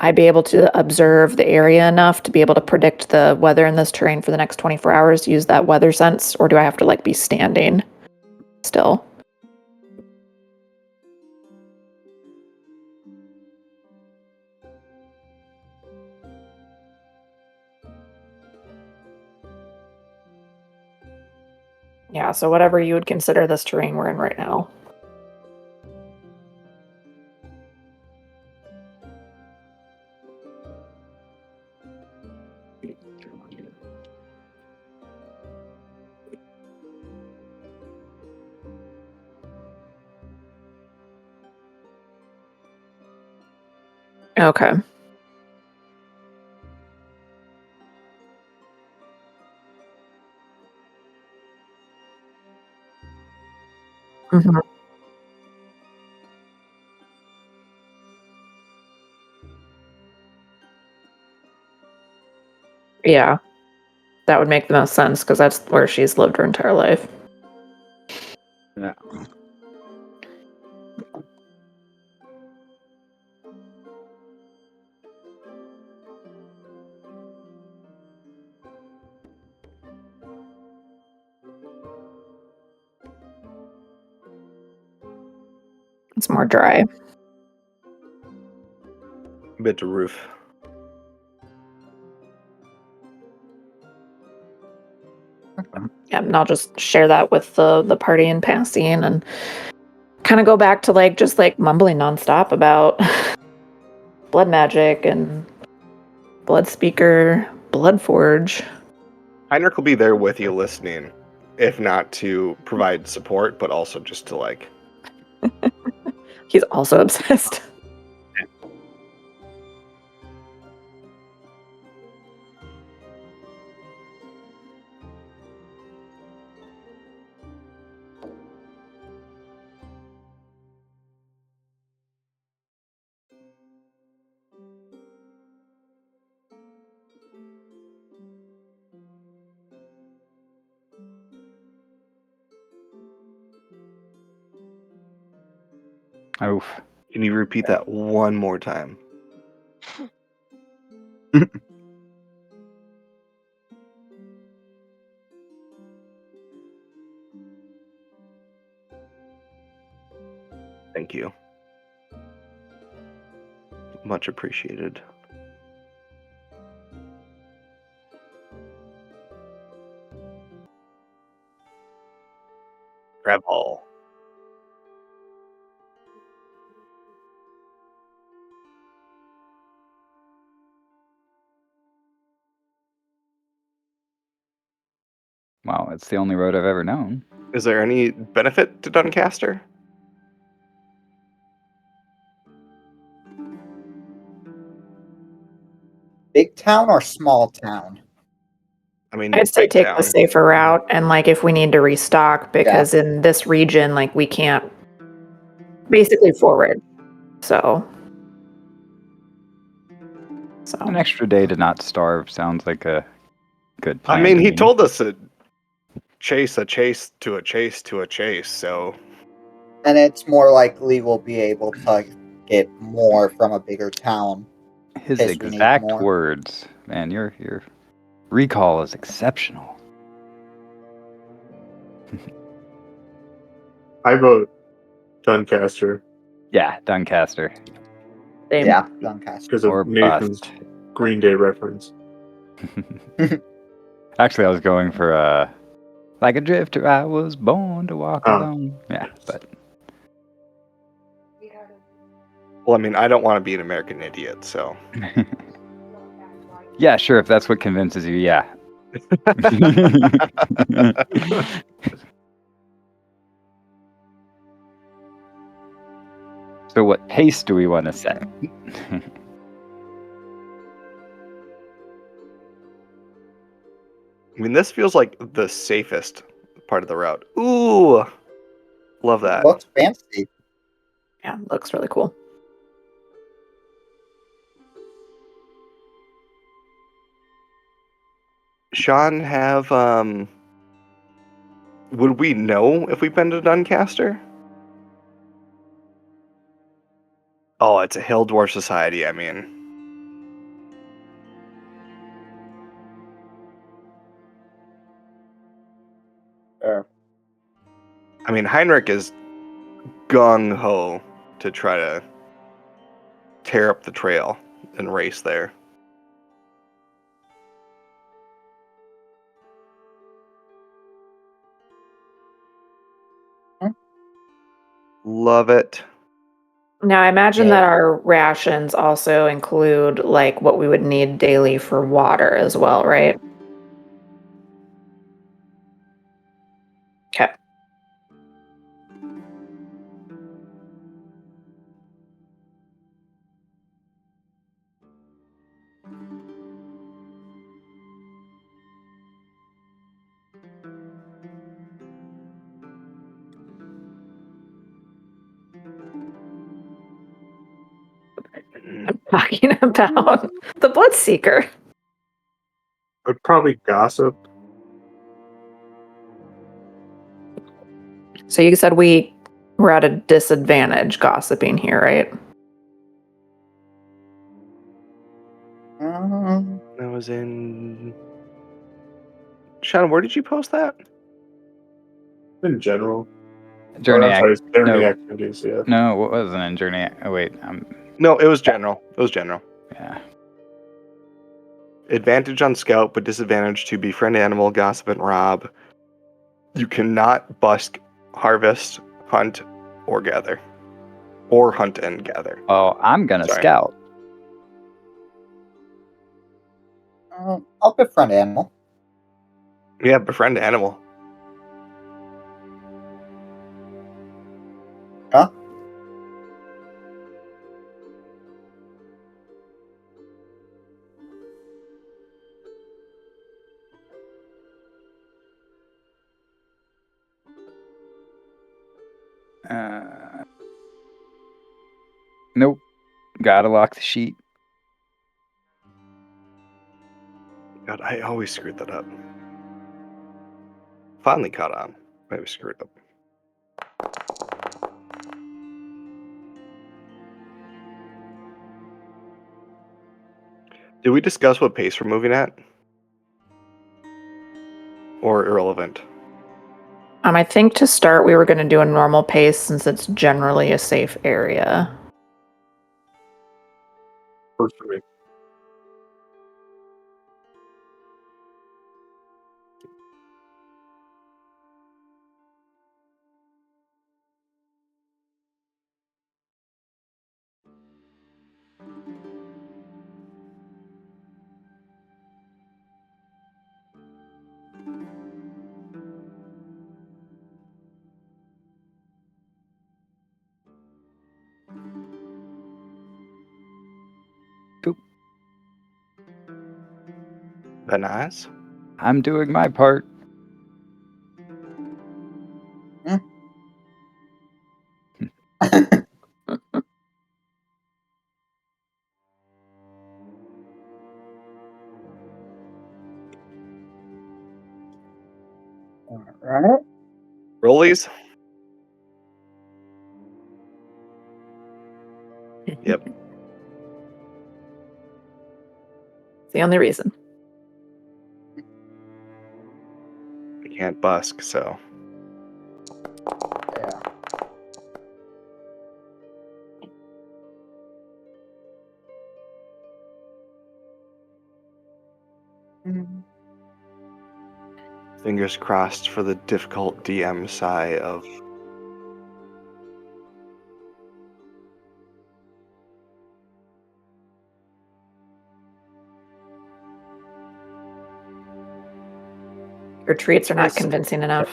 I be able to observe the area enough to be able to predict the weather in this terrain for the next 24 hours? Use that weather sense, or do I have to like be standing still? Yeah, so whatever you would consider this terrain we're in right now. Okay. Mhm. Yeah, that would make the most sense because that's where she's lived her entire life. Yeah. It's more dry. Bit to roof. Yeah, and I'll just share that with the party in passing and kind of go back to like just like mumbling nonstop about blood magic and blood speaker, blood forge. Heinrich will be there with you listening, if not to provide support, but also just to like. He's also obsessed. Oof. Can you repeat that one more time? Thank you. Much appreciated. Gravel. Wow, it's the only road I've ever known. Is there any benefit to Doncaster? Big town or small town? I mean, I'd say big take town. the safer route and like if we need to restock because in this region like we can't basically forward. So An extra day to not starve sounds like a good plan. I mean, to he me. told us to chase a chase to a chase to a chase, so And it's more likely we'll be able to get more from a bigger town. His Case we need exact more. words. Man, your recall is exceptional. I vote Doncaster Yeah, Doncaster. same. Yeah, Doncaster. because Or of Nathan's bust. Green Day reference. Actually, I was going for like a drifter, I was born to walk Oh. alone. Yeah, but well, I mean, I don't want to be an American idiot, so yeah, sure. If that's what convinces you, yeah. So, what pace do we want to set? I mean, this feels like the safest part of the route. Ooh, love that. Looks fancy. Yeah, looks really cool. Sean, have would we know if we've been to Doncaster? Oh, it's a Hill Dwarf Society. I mean, Heinrich is gung ho to try to tear up the trail and race there. Love it. Now I imagine Yeah. that our rations also include like what we would need daily for water as well, right? Okay. I'm talking about the Bloodseeker. I'd probably gossip. So you said we were at a disadvantage gossiping here, right? That was in. Sean, where did you post that? In general. Journey. Sorry, it's journey no. activities. Yeah. No, what wasn't in journey? Oh wait, No, it was general. It was general. yeah. Advantage on scout, but disadvantage to befriend animal, gossip, and rob. You cannot busk, harvest, hunt, or gather. Or hunt and gather. Oh, I'm gonna Sorry. scout. I'll befriend animal. Yeah, befriend animal. Huh? Nope. Gotta lock the sheet. God, I always screwed that up. Finally caught on. I always screwed up. Did we discuss what pace we're moving at? Or irrelevant? I think to start, we were going to do a normal pace since it's generally a safe area. Works for me. Vanaz? I'm doing my part. Alright. Rollies? Yep. It's the only reason. We can't busk, so. Yeah. Fingers crossed for the difficult DM side of. Your treats are not Yes. convincing enough.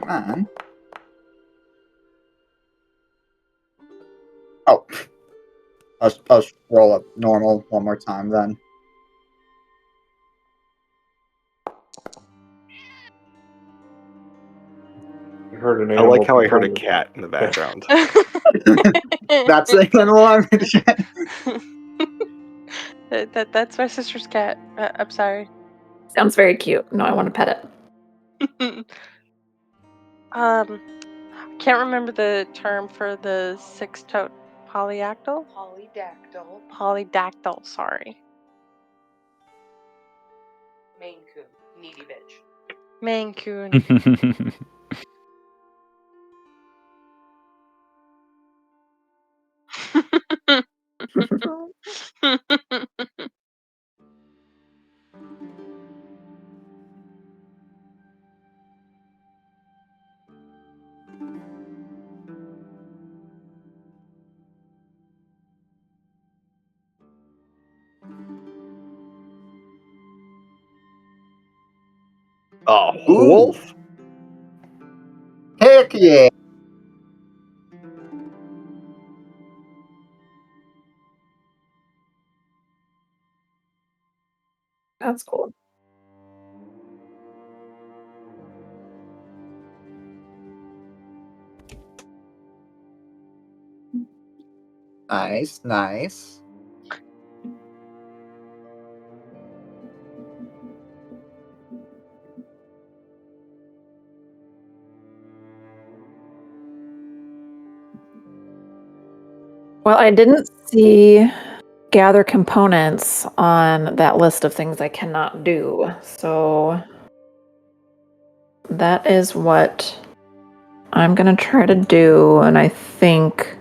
Man. Oh. I'll roll up normal one more time then. I heard an I animal. like how I heard a component. cat in the background. That's the alarm. That's my sister's cat. I'm sorry. Sounds very cute. No, I want to pet it. Can't remember the term for the six-toed polyactyl. Polydactyl, Polydactyl. Sorry. Maine Coon, needy bitch. Maine Coon. Oh, Ooh. wolf? Heck yeah. That's cool. Nice, nice. Well, I didn't see gather components on that list of things I cannot do. So that is what I'm going to try to do. And I think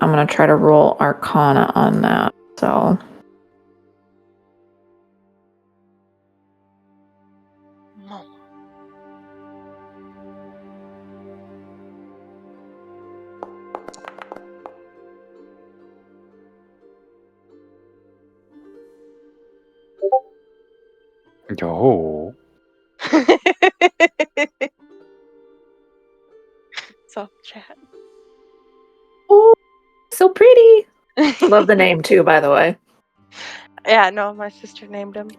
I'm going to try to roll Arcana on that. So. Oh. So chat. Oh, so pretty. Love the name too, by the way. Yeah, no, my sister named him.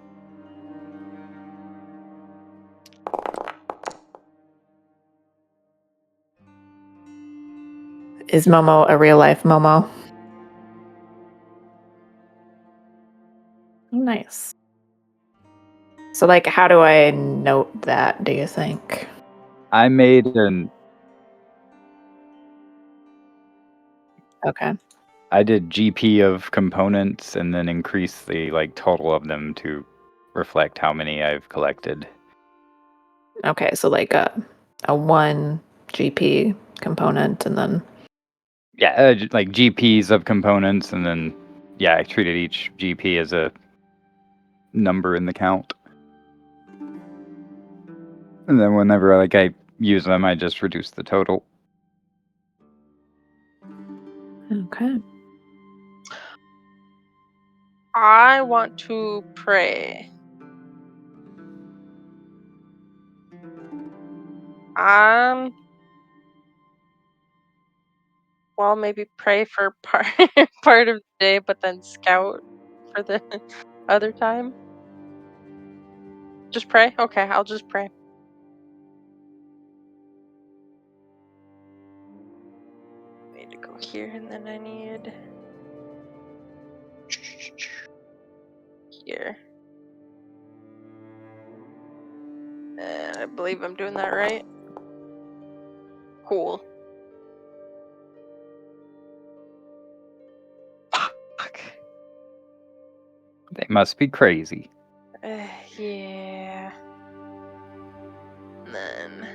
Is Momo a real life Momo? Nice. So, like, how do I note that, do you think? I made an. Okay. I did GP of components and then increase the like total of them to reflect how many I've collected. Okay, so like a 1 GP component and then Yeah, like GPs of components, and then yeah, I treated each GP as a number in the count. And then whenever like I use them, I just reduce the total. okay. I want to pray. Well, maybe pray for part part of the day, but then scout for the other time. Just pray? Okay, I'll just pray. I need to go here, and then I need here. I believe I'm doing that right. Cool. Fuck. They must be crazy. Yeah. And then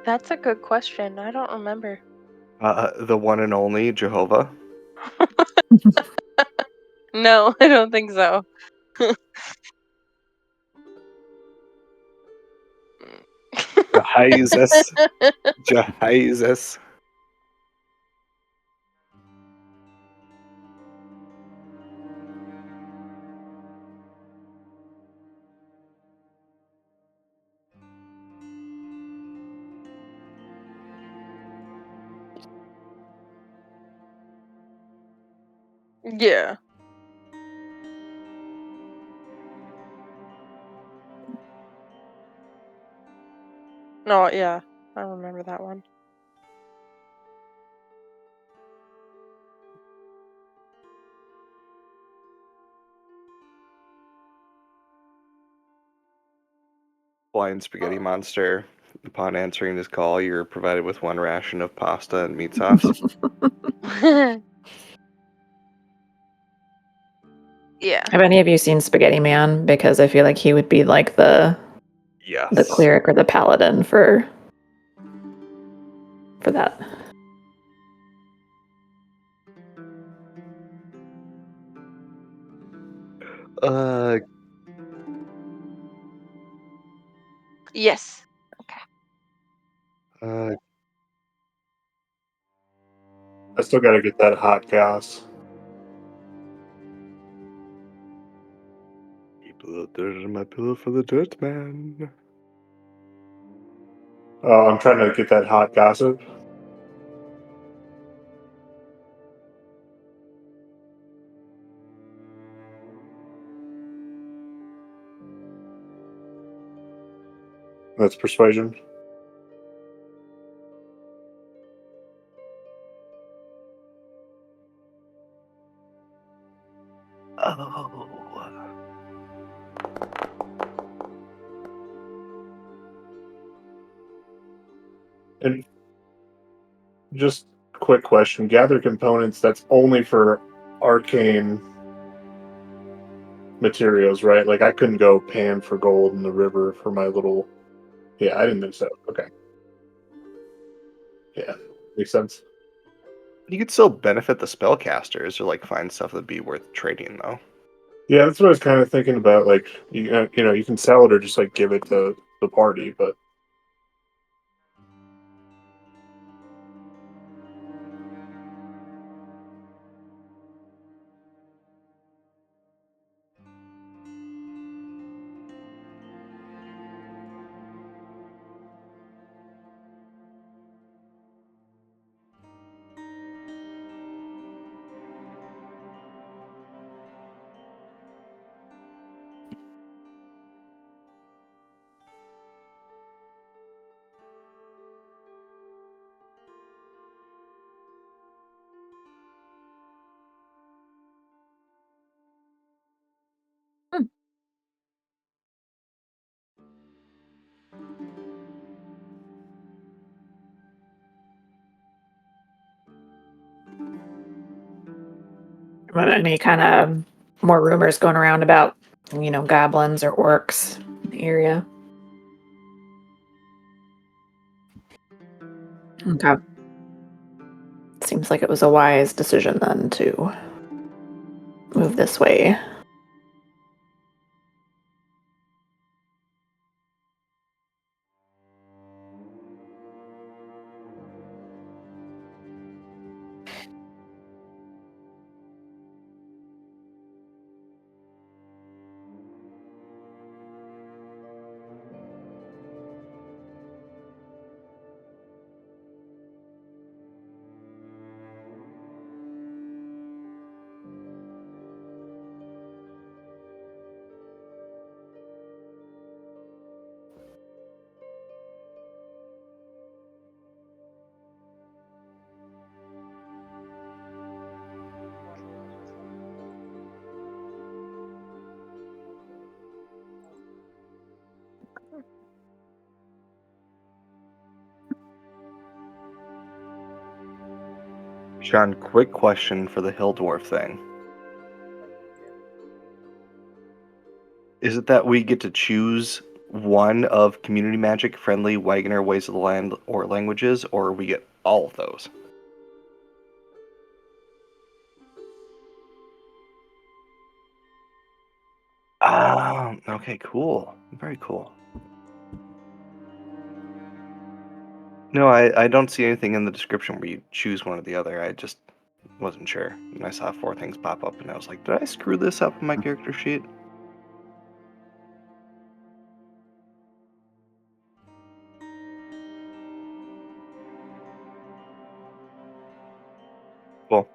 that's a good question. I don't remember. The one and only Jehovah. No, I don't think so. Jesus. Jesus. Yeah. No, yeah. I remember that one. Blind spaghetti monster. Upon answering this call, you're provided with 1 ration of pasta and meat sauce. Yeah. Have any of you seen Spaghetti Man? Because I feel like he would be like the Yes. cleric or the paladin for that. Yes. I still got to get that hot gas. Keep a little dirt on my pillow for the dirt man. I'm trying to get that hot gossip. That's persuasion. And just quick question: gather components. That's only for arcane materials, right? Like I couldn't go pan for gold in the river for my little. Yeah, I didn't think so. Okay. Yeah, makes sense. You could still benefit the spellcasters or like find stuff that'd be worth trading though. Yeah, that's what I was kind of thinking about. Like you know, you can sell it or just like give it to the party, but. Any kind of more rumors going around about, goblins or orcs in the area? Okay. Seems like it was a wise decision then to move this way. Sean, quick question for the Hill Dwarf thing. Is it that we get to choose one of community magic, friendly, Wagoner, ways of the land, or languages, or we get all of those? Okay, cool. Very cool. No, I don't see anything in the description where you choose one or the other. I just wasn't sure. And I saw 4 things pop up, and I was like, did I screw this up in my character sheet? Cool.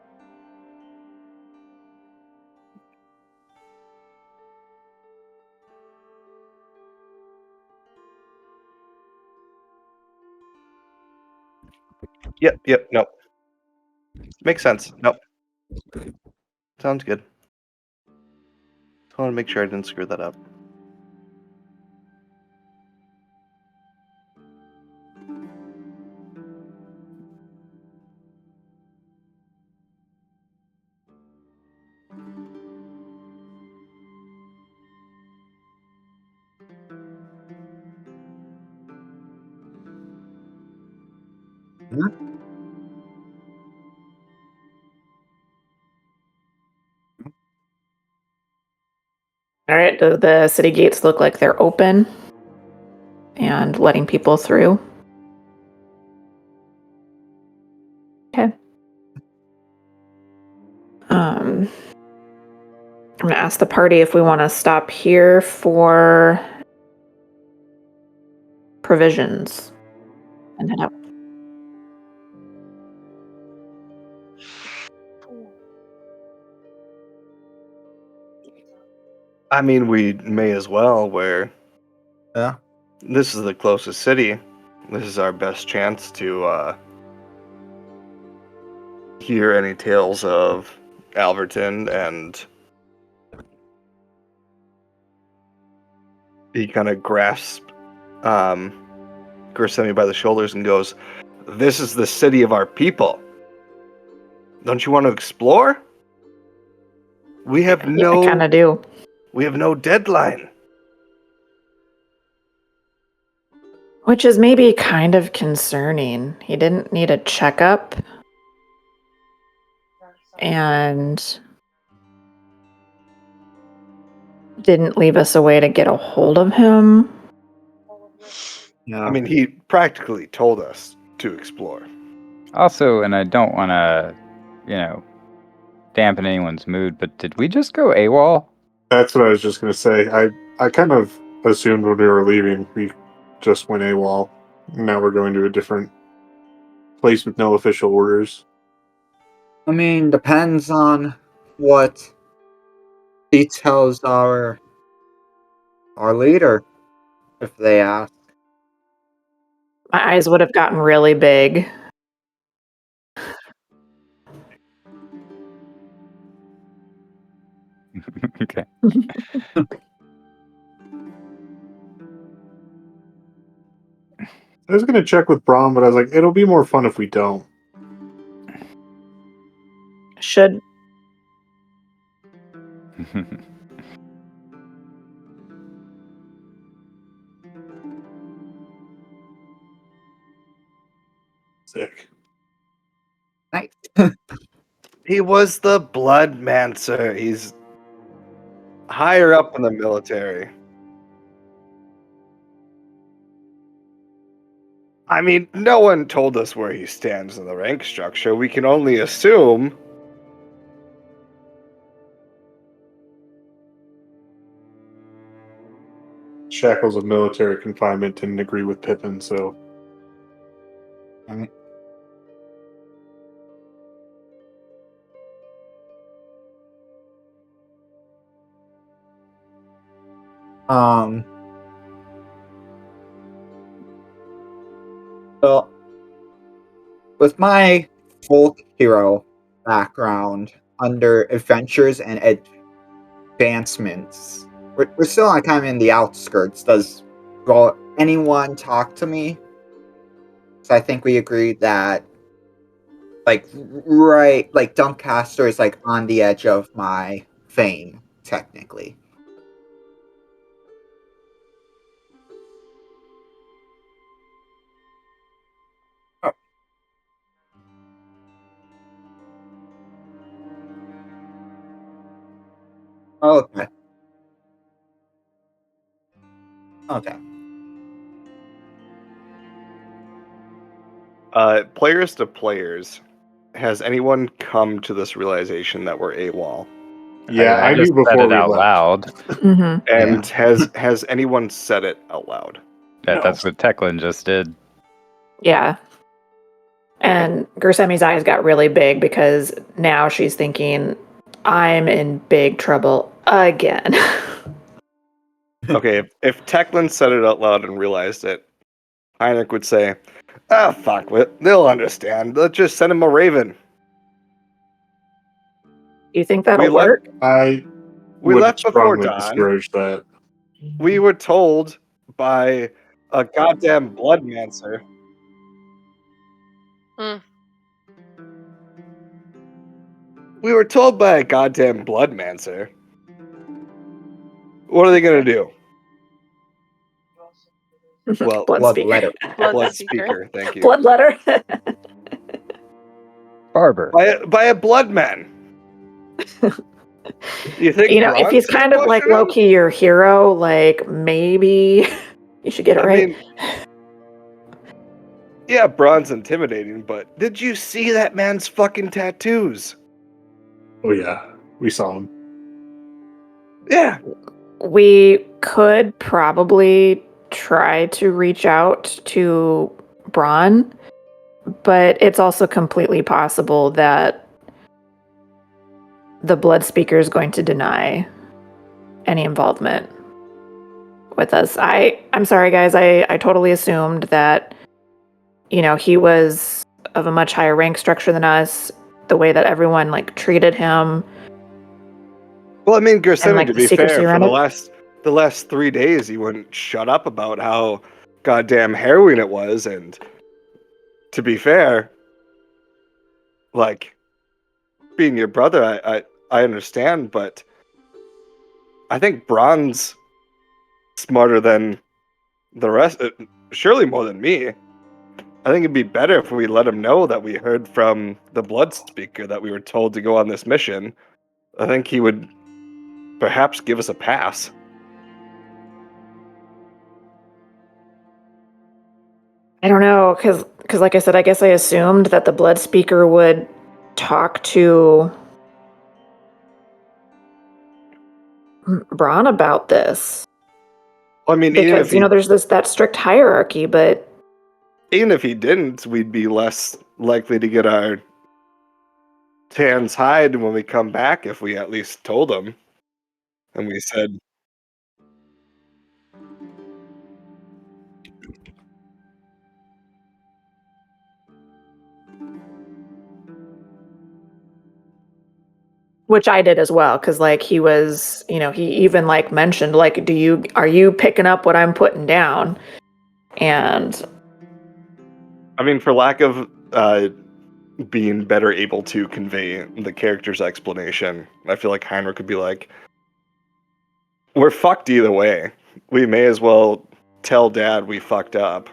Yep, nope. Makes sense. Nope. Sounds good. Just want to make sure I didn't screw that up. All right, do the city gates look like they're open and letting people through? Okay. I'm gonna ask the party if we want to stop here for provisions and head out. I mean, we may as well, where Yeah. this is the closest city. This is our best chance to hear any tales of Alverton, and he kind of grasps Gersemi by the shoulders and goes, "This is the city of our people. Don't you want to explore? We have Yeah, I kind of do. no deadline." Which is maybe kind of concerning. He didn't need a checkup, and didn't leave us a way to get a hold of him. Yeah. I mean, he practically told us to explore. Also, and I don't want to, dampen anyone's mood, but did we just go AWOL? That's what I was just gonna say. I kind of assumed when we were leaving, we just went AWOL. Now we're going to a different place with no official orders. I mean, depends on what details our leader, if they ask. My eyes would have gotten really big. Okay. I was gonna check with Braun, but I was like, it'll be more fun if we don't. Should Sick. Nice. He was the Bloodmancer. He's higher up in the military. I mean, no one told us where he stands in the rank structure. We can only assume. Shackles of military confinement didn't agree with Pippin, so Alright. So, with my folk hero background under adventures and advancements, we're still kind of in the outskirts. Does anyone talk to me? So I think we agreed that, like Doncaster is like on the edge of my fame, technically. Oh. Okay. Okay. Players to players, has anyone come to this realization that we're AWOL? yeah, I just knew said before it we out left. loud. Mhm. And has anyone said it out loud? That's what Teclin just did. Yeah. And Gersemi's eyes got really big because now she's thinking, I'm in big trouble again. Okay, if Teclin said it out loud and realized it, Heinrich would say, "Ah, fuck it. They'll understand. Let's just send him a raven." You think that'll We left- work? I We would left before strongly dawn. discourage that. We were told by a goddamn Bloodmancer. We were told by a goddamn Bloodmancer. What are they gonna do? Well, Blood speaker. letter. Blood speaker. Thank you. Blood letter. Barber. By a bloodman. You think? You know, if he's Bronze kind of like pushing him? low-key your hero, like maybe you should get it I right. mean, yeah, Braun's intimidating, but did you see that man's fucking tattoos? Oh yeah, we saw him. Yeah. We could probably try to reach out to Braun, but it's also completely possible that the Blood Speaker is going to deny any involvement with us. I'm sorry, guys. I totally assumed that, he was of a much higher rank structure than us. The way that everyone treated him. Well, I mean, Gersemi, like, to the be fair, secrecy for around the last 3 days, he wouldn't shut up about how goddamn heroin it was. And to be fair, like, being your brother, I understand, but I think Braun's smarter than the rest, surely more than me. I think it'd be better if we let him know that we heard from the Blood Speaker that we were told to go on this mission. I think he would perhaps give us a pass. I don't know, because like I said, I guess I assumed that the Blood Speaker would talk to Braun about this. I mean, even Because, if he, there's that strict hierarchy, but even if he didn't, we'd be less likely to get our hands hide when we come back if we at least told him. And we said, which I did as well, because like he was, he even like mentioned like, are you picking up what I'm putting down? And I mean, for lack of being better able to convey the character's explanation, I feel like Heinrich could be like, we're fucked either way. We may as well tell Dad we fucked up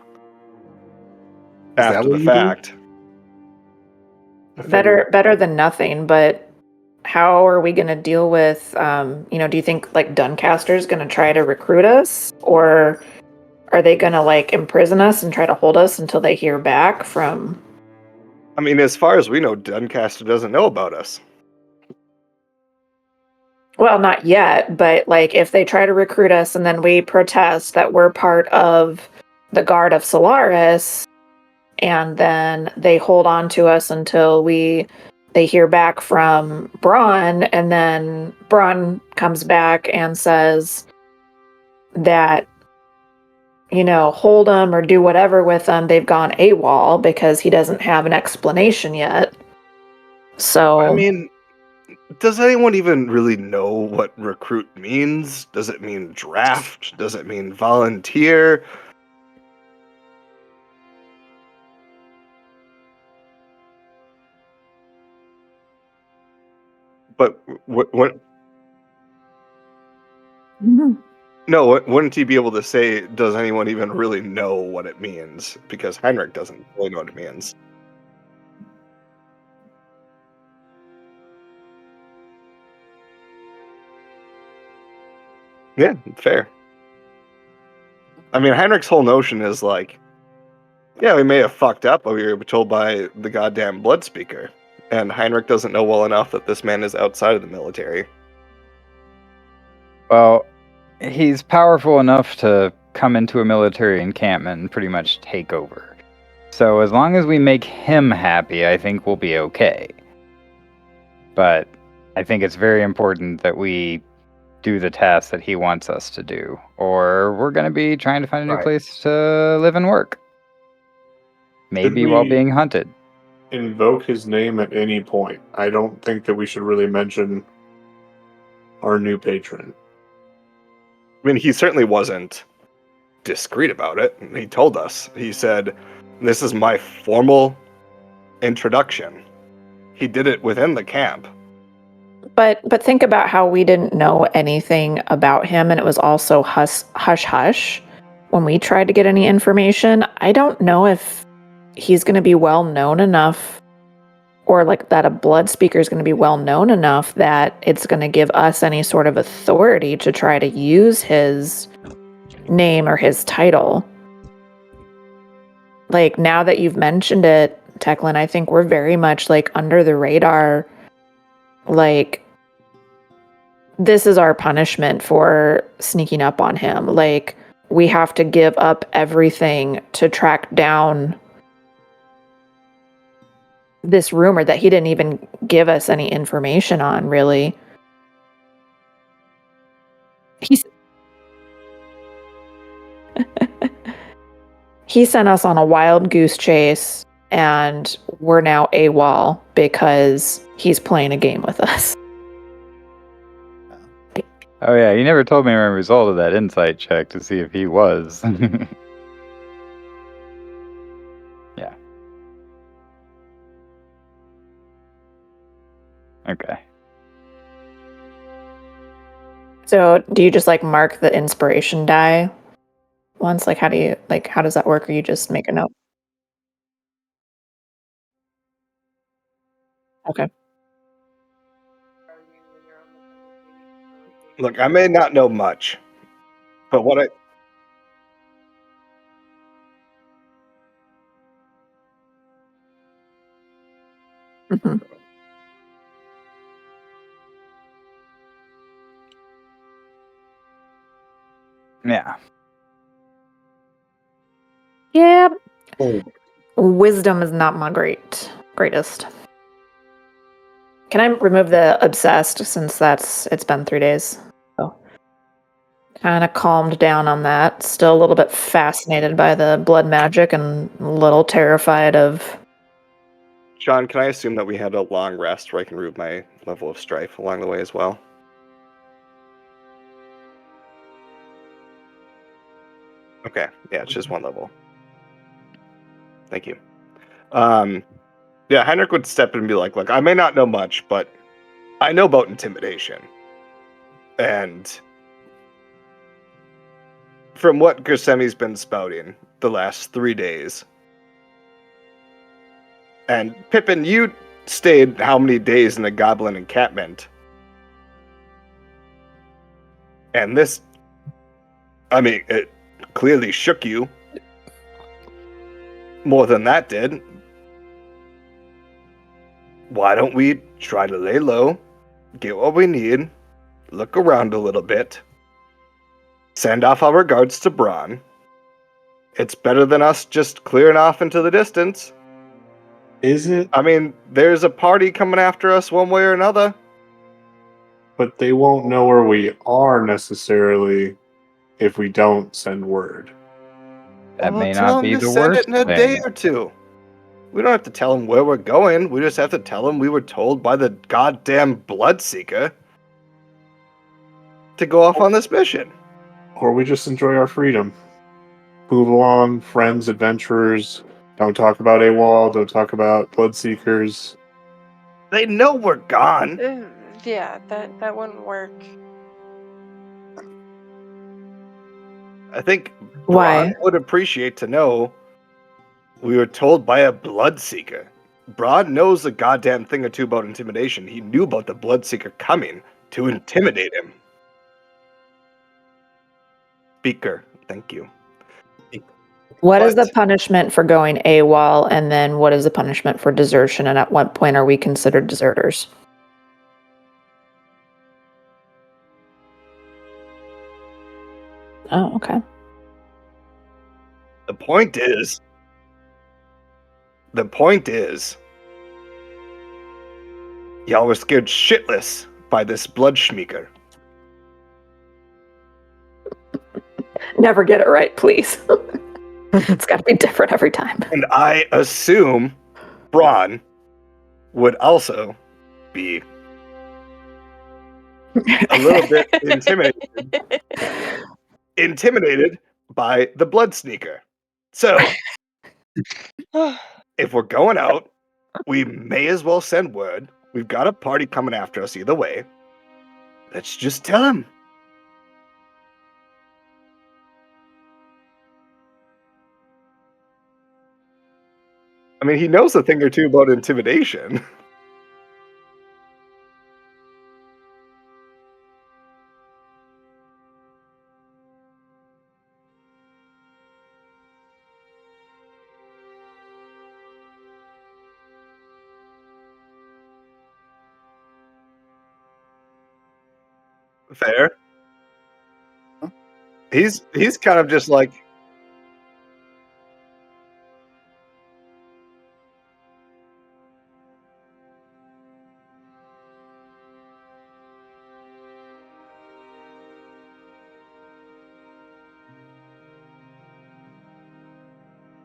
that after what the you do? fact. better than nothing, but how are we going to deal with, do you think like Doncaster's going to try to recruit us, or are they going to like imprison us and try to hold us until they hear back from? I mean, as far as we know, Doncaster doesn't know about us. Well, not yet, but like if they try to recruit us and then we protest that we're part of the Guard of Solaris, and then they hold on to us until they hear back from Braun, and then Braun comes back and says that, hold them or do whatever with them. They've gone AWOL because he doesn't have an explanation yet. So, I mean, does anyone even really know what recruit means? Does it mean draft? Does it mean volunteer? But what? No, wouldn't he be able to say, does anyone even really know what it means? Because Heinrich doesn't really know what it means. Yeah, fair. I mean, Heinrich's whole notion is like, yeah, we may have fucked up, but we were told by the goddamn Blood Speaker. And Heinrich doesn't know well enough that this man is outside of the military. Well, he's powerful enough to come into a military encampment and pretty much take over. So as long as we make him happy, I think we'll be okay. But I think it's very important that we do the task that he wants us to do, or we're going to be trying to find a new Right. place to live and work. Maybe while we- being hunted. Invoke his name at any point. I don't think that we should really mention our new patron. I mean, he certainly wasn't discreet about it. He told us. He said, this is my formal introduction. He did it within the camp. But think about how we didn't know anything about him, and it was also hush hush when we tried to get any information. I don't know if he's going to be well known enough, or like that a Blood Speaker is going to be well known enough that it's going to give us any sort of authority to try to use his name or his title. Like, now that you've mentioned it, Teclin, I think we're very much like under the radar. Like, this is our punishment for sneaking up on him. Like, we have to give up everything to track down this rumor that he didn't even give us any information on, really. He sent us on a wild goose chase, and we're now AWOL because he's playing a game with us. Oh yeah, you never told me my result of that insight check to see if he was. Okay. So do you just like mark the inspiration die once? Like how does that work? Or you just make a note? Okay. Look, I may not know much, but what I Mhm. Yeah. Yeah. Oh, Wisdom is not my greatest. Can I remove the obsessed since it's been 3 days? So kind of calmed down on that. Still a little bit fascinated by the blood magic and a little terrified of. Sean, can I assume that we had a long rest where I can remove my level of strife along the way as well? Okay, yeah, it's just one level. Thank you. Yeah, Heinrich would step in and be like, look, I may not know much, but I know about intimidation. And from what Gersemi's been spouting the last 3 days, and Pippin, you stayed how many days in the Goblin encampment? And this, I mean, it clearly shook you more than that did. Why don't we try to lay low, get what we need, look around a little bit, send off our regards to Braun. It's better than us just clearing off into the distance. Is it? I mean, there's a party coming after us one way or another. But they won't know where we are necessarily if we don't send word. That Well, may tell not them be to the send worst it in a thing. day or two. We don't have to tell them where we're going. We just have to tell them we were told by the goddamn Bloodseeker to go off on this mission. Or we just enjoy our freedom. Move along, friends, adventurers. Don't talk about AWOL, don't talk about Bloodseekers. They know we're gone. Yeah, that wouldn't work. I think Why? Braun would appreciate to know we were told by a Bloodseeker. Braun knows a goddamn thing or two about intimidation. He knew about the Bloodseeker coming to intimidate him. Speaker, thank you. What is the But- punishment for going AWOL, and then what is the punishment for desertion, and at what point are we considered deserters? Oh, okay. The point is, y'all were scared shitless by this Bloodschmeeker. Never get it right, please. It's got to be different every time. And I assume Braun would also be a little bit intimidated by the Blood Sneaker. So, if we're going out, we may as well send word. We've got a party coming after us either way. Let's just tell him. I mean, he knows a thing or two about intimidation. Fair. He's kind of just like,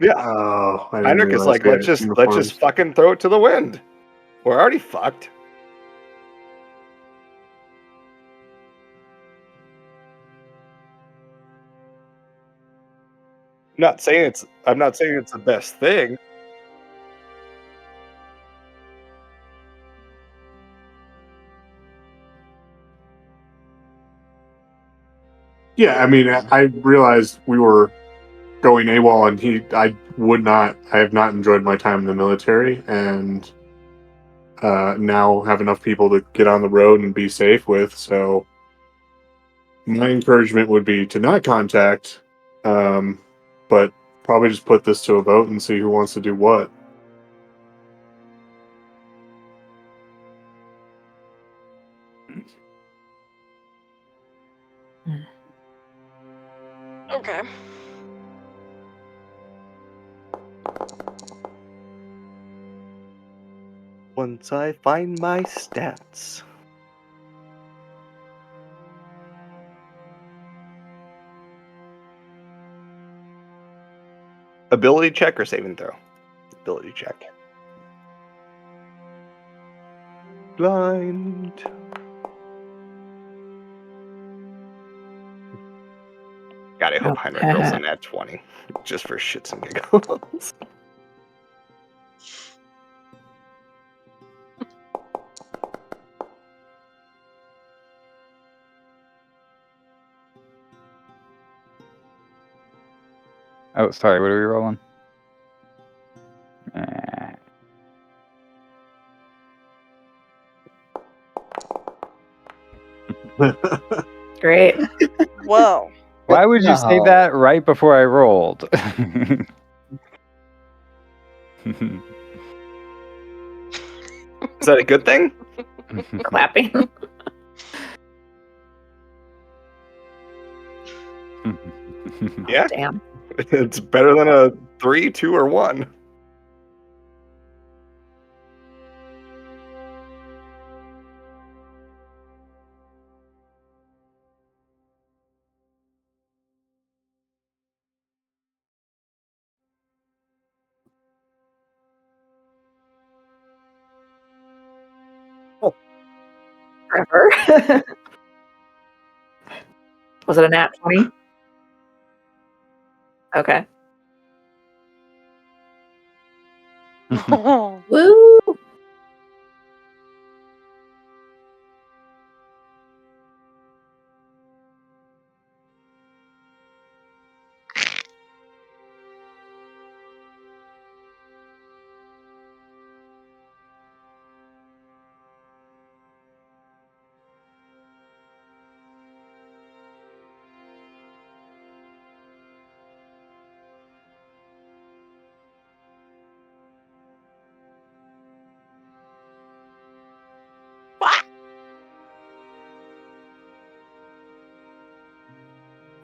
yeah. Oh, I didn't Heinrich is realize like, they let's had just uniforms. fucking throw it to the wind. We're already fucked. I'm not saying it's the best thing. Yeah, I mean, I realized we were going AWOL, and I have not enjoyed my time in the military, and now have enough people to get on the road and be safe with. So my encouragement would be to not contact, but probably just put this to a vote and see who wants to do what. Okay. Once I find my stats. Ability check or saving throw? Ability check. Blind. God, I hope Heinrich rolls in at 20. Just for shits and giggles. Oh, sorry. What are we rolling? Great. Whoa. Why would you say No. that right before I rolled? Is that a good thing? Clapping. Yeah. Damn. It's better than a 3, 2, or 1. Forever. Was it a nat 20? Okay. Woo!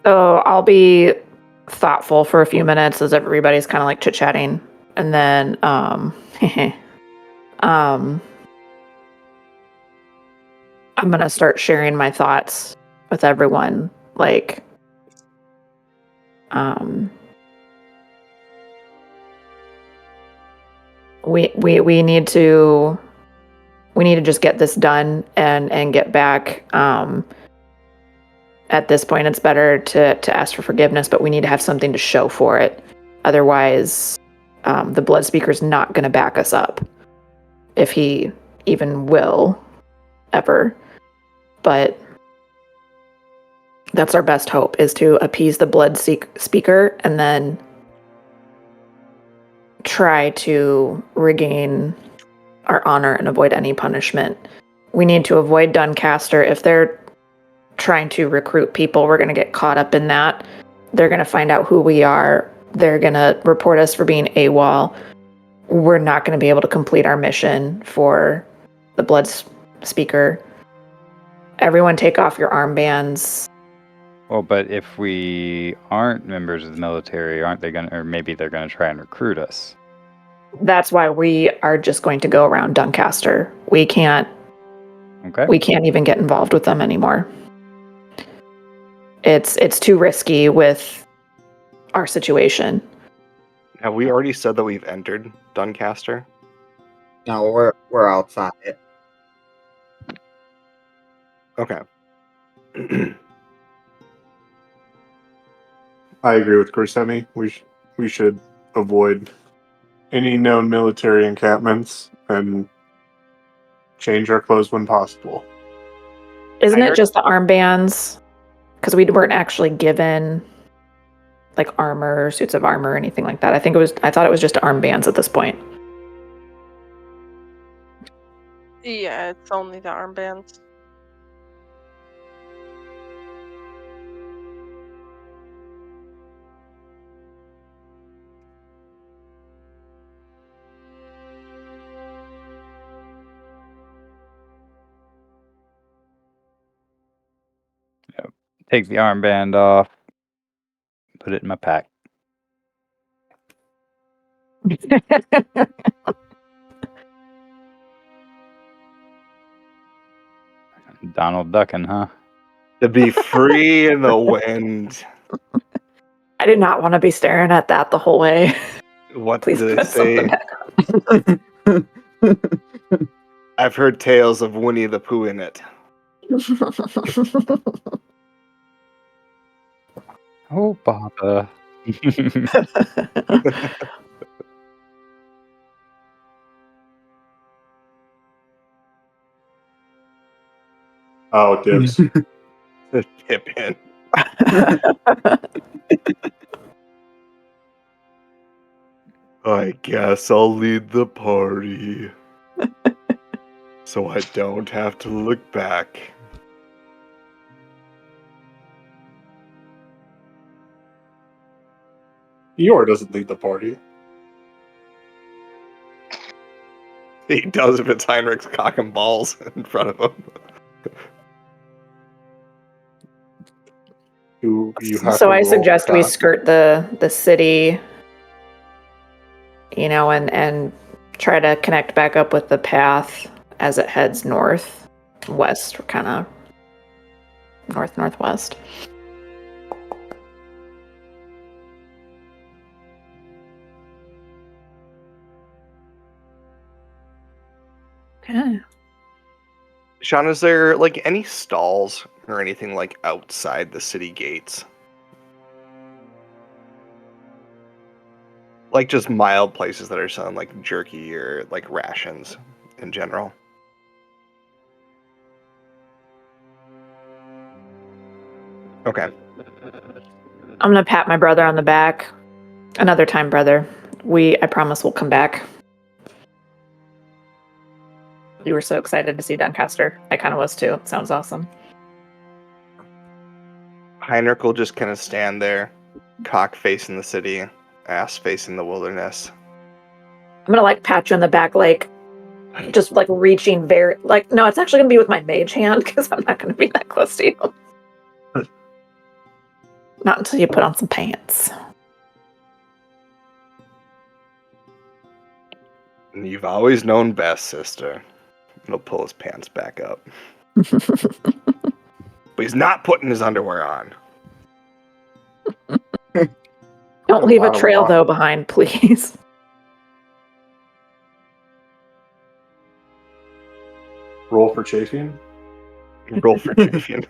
So I'll be thoughtful for a few minutes as everybody's kind of like chit-chatting, and then I'm gonna start sharing my thoughts with everyone. Like, we need to just get this done and get back. At this point, it's better to ask for forgiveness, but we need to have something to show for it. Otherwise, the Blood Speaker's not going to back us up, if he even will, ever. But that's our best hope, is to appease the Blood Speaker and then try to regain our honor and avoid any punishment. We need to avoid Doncaster. If they're trying to recruit people, we're going to get caught up in that. They're going to find out who we are. They're going to report us for being AWOL. We're not going to be able to complete our mission for the Blood Speaker. Everyone take off your armbands. Well, but if we aren't members of the military, aren't they going to, or maybe they're going to try and recruit us? That's why we are just going to go around Doncaster. We can't even get involved with them anymore. It's too risky with our situation. Have we already said that we've entered Doncaster? No, we're outside it. Okay. I agree with Kursemi. We should avoid any known military encampments and change our clothes when possible. Isn't it just the armbands? because we weren't actually given like armor, suits of armor, or anything like that. I thought it was just armbands at this point. Yeah, it's only the armbands. Take the armband off, put it in my pack. Donald Duckin, huh? To be free in the wind. I did not want to be staring at that the whole way. What Please do they put something say? back I've heard tales of Winnie the Pooh in it. Oh, Papa. Oh, dibs. Pippin. I guess I'll lead the party. So I don't have to look back. Eeyore doesn't lead the party. He does if it's Heinrich's cock and balls in front of him. You have So to I roll suggest we cock. skirt the city, you know, and try to connect back up with the path as it heads north, west, or kind of northwest. Okay. Sean, is there like any stalls or anything like outside the city gates? Like just mild places that are selling like jerky or like rations in general. Okay. I'm gonna pat my brother on the back. Another time, brother. I promise we'll come back. You were so excited to see Doncaster. I kind of was too. It sounds awesome. Heinrich will just kind of stand there, cock facing the city, ass facing the wilderness. I'm gonna like pat you on the back, like just like reaching very like no, it's actually gonna be with my mage hand because I'm not gonna be that close to you. Not until you put on some pants. You've always known best, sister. And he'll pull his pants back up. But he's not putting his underwear on. Don't leave a lot of trail walk. though behind, please. Roll for chafing. Roll for chafing.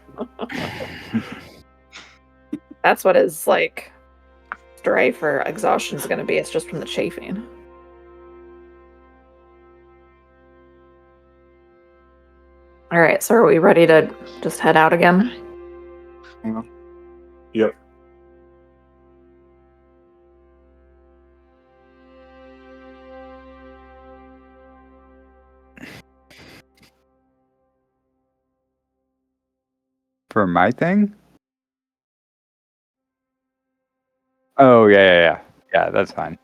That's what his like strife or exhaustion is gonna be. It's just from the chafing. All right, so are we ready to just head out again? Yep. For my thing? Oh, yeah. Yeah, that's fine.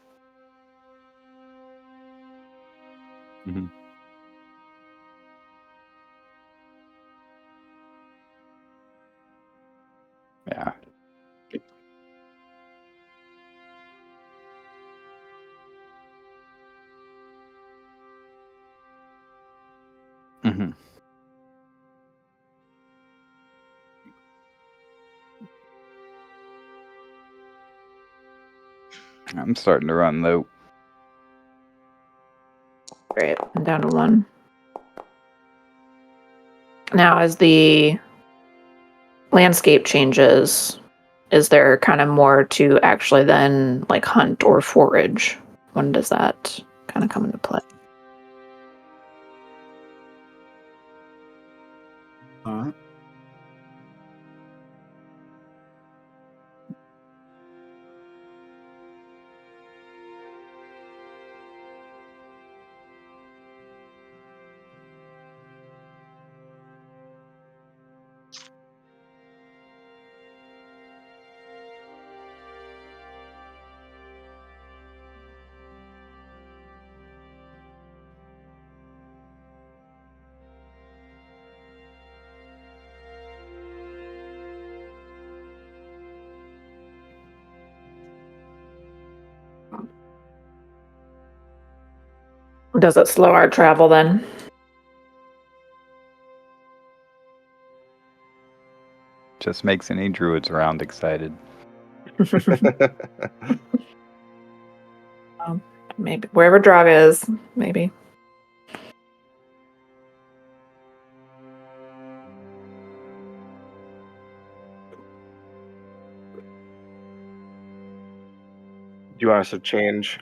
Mhm. Yeah. Mhm. I'm starting to run low. Great, I'm down to 1. Now, as the landscape changes, is there kind of more to actually then like hunt or forage? When does that kind of come into play? Does it slow our travel then? Just makes any druids around excited. Maybe wherever Draga is, maybe. Do you want us to change?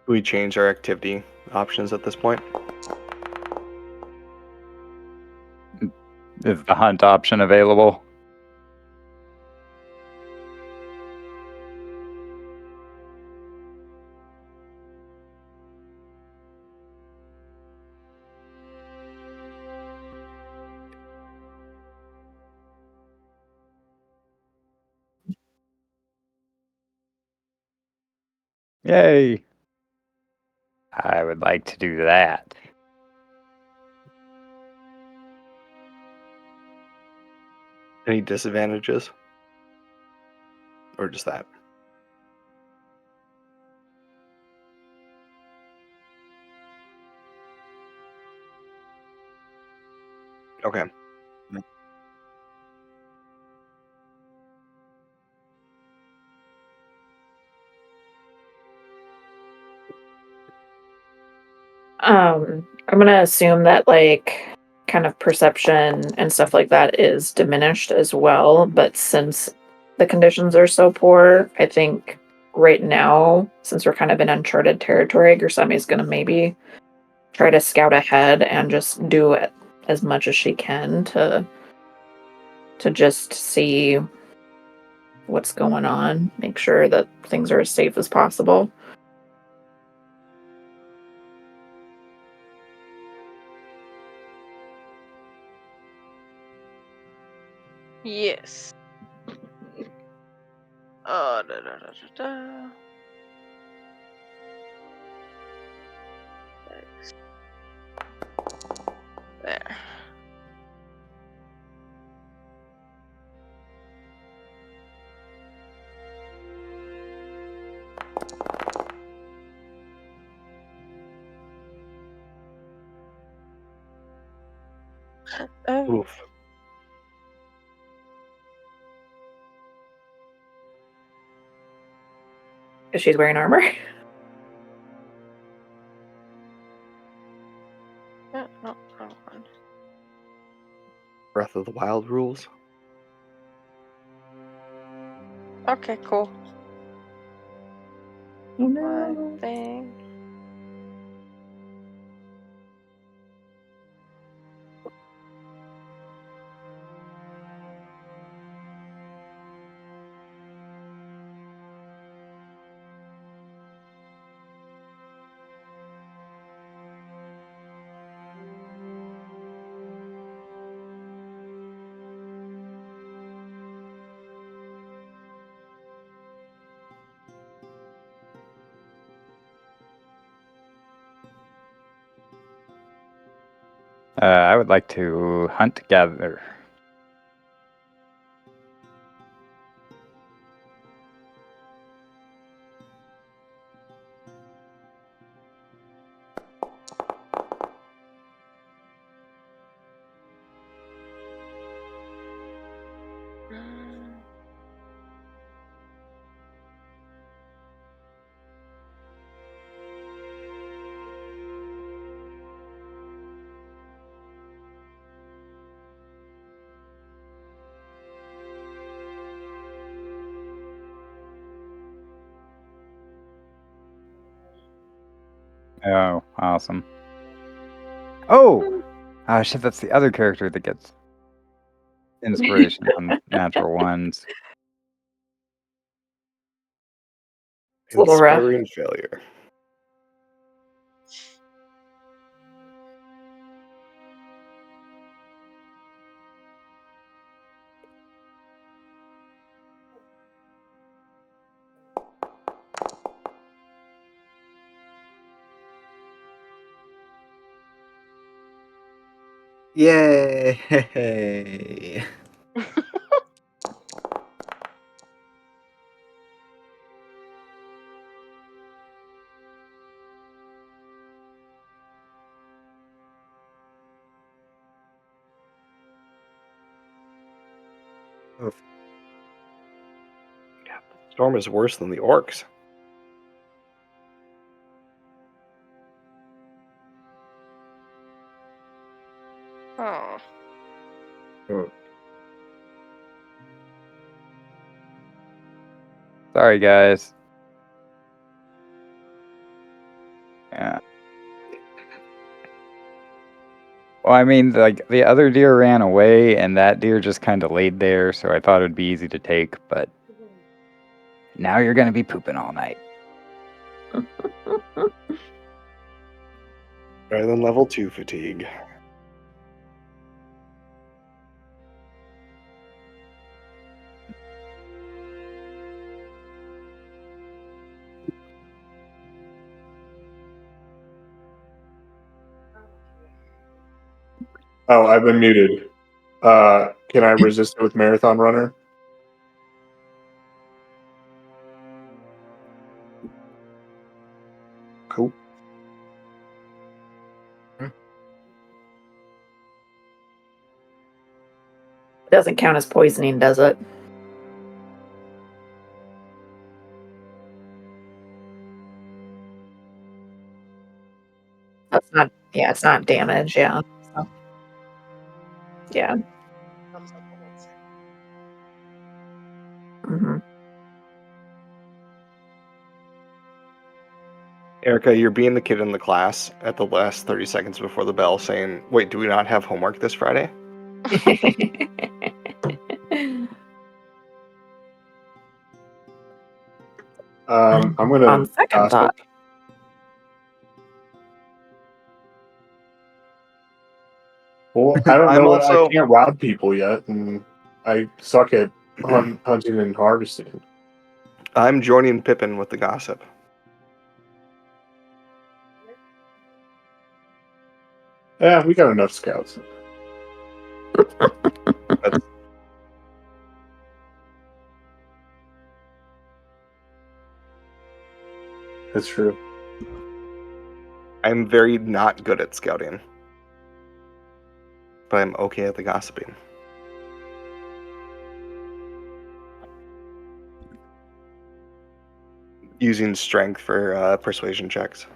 Do we change our activity options at this point? Is the hunt option available? Yay! I would like to do that. Any disadvantages? Or just that? Okay. I'm gonna assume that like kind of perception and stuff like that is diminished as well, but since the conditions are so poor, I think right now, since we're kind of in uncharted territory, Gersemi's gonna maybe try to scout ahead and just do it as much as she can to just see what's going on, make sure that things are as safe as possible. Yes. Da, da, da, da, da. There. Oh, Oof. Because she's wearing armor. no, wrong one. Breath of the Wild rules. Okay, cool. Oh One thing. I would like to hunt gather. Oh, awesome. Oh! Ah, shit, that's the other character that gets inspiration on natural ones. It's a little rough. Inspiring failure. Yay! Storm is worse than the orcs. Oh. Sorry, guys. Yeah. Well, I mean, like, the other deer ran away, and that deer just kind of laid there, so I thought it'd be easy to take, but now you're gonna be pooping all night. Better than level 2 fatigue. Oh, I've been muted. Can I resist it with Marathon Runner? Cool. It doesn't count as poisoning, does it? That's not. Yeah, it's not damage. Yeah. So, yeah. Thumbs up on that. hmm Erica, you're being the kid in the class at the last 30 seconds before the bell saying, wait, do we not have homework this Friday? I'm gonna On second gossip. thought, Well, I don't I'm know. also- I can't rob people yet, and I suck at hunting and harvesting. I'm joining Pippin with the gossip. Yeah, we got enough scouts. That's true. I'm very not good at scouting. But I'm okay at the gossiping. Using strength for persuasion checks.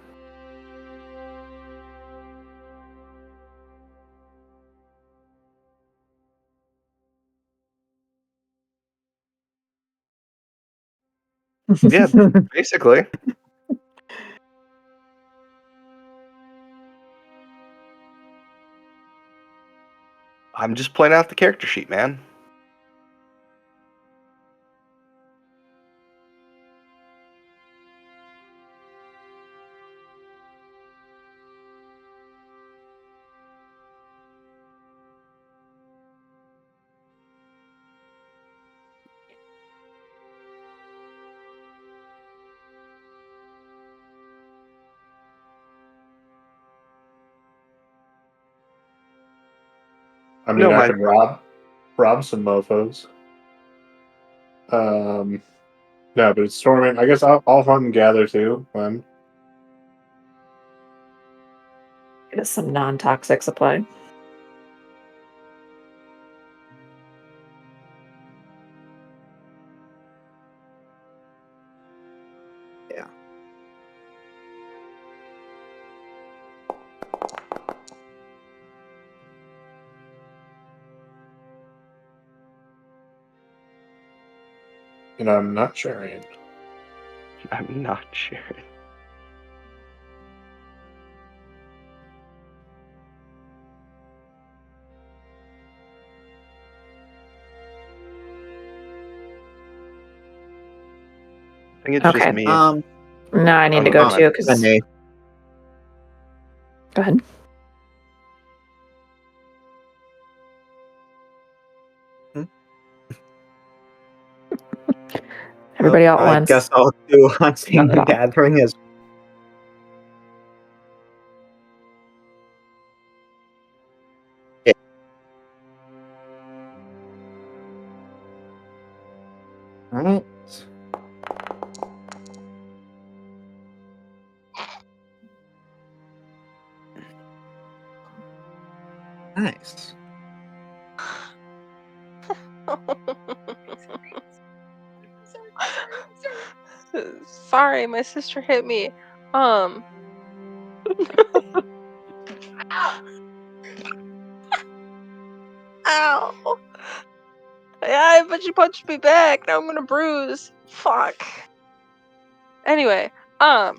Yeah, basically. I'm just playing out the character sheet, man. I mean, No, I my- can rob some mofo's. No, but it's storming. I guess I'll hunt and gather too. get us some non-toxic supply. Yeah. And I'm not sharing. I'm not sure. I think it's Okay. just me. Um, No, I need I'm to go on. too. Cause... Renee. Go ahead. Everybody all at I once. guess I'll do hunting Not at and all. gathering as Alright. Nice. Sorry, my sister hit me. Ow. Yeah, but she punched me back. Now I'm gonna bruise. Fuck. Anyway, I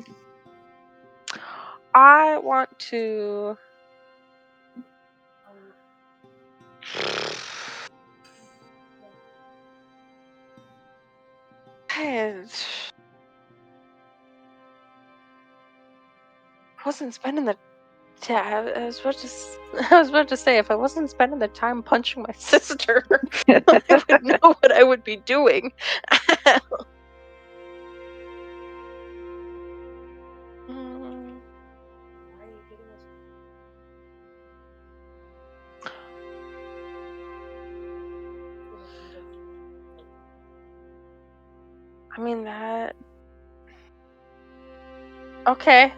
want to. I wasn't spending the. I was about to. I was about to say if I wasn't spending the time punching my sister, I would know what I would be doing. Mm, Why are you getting this? I mean that. Okay.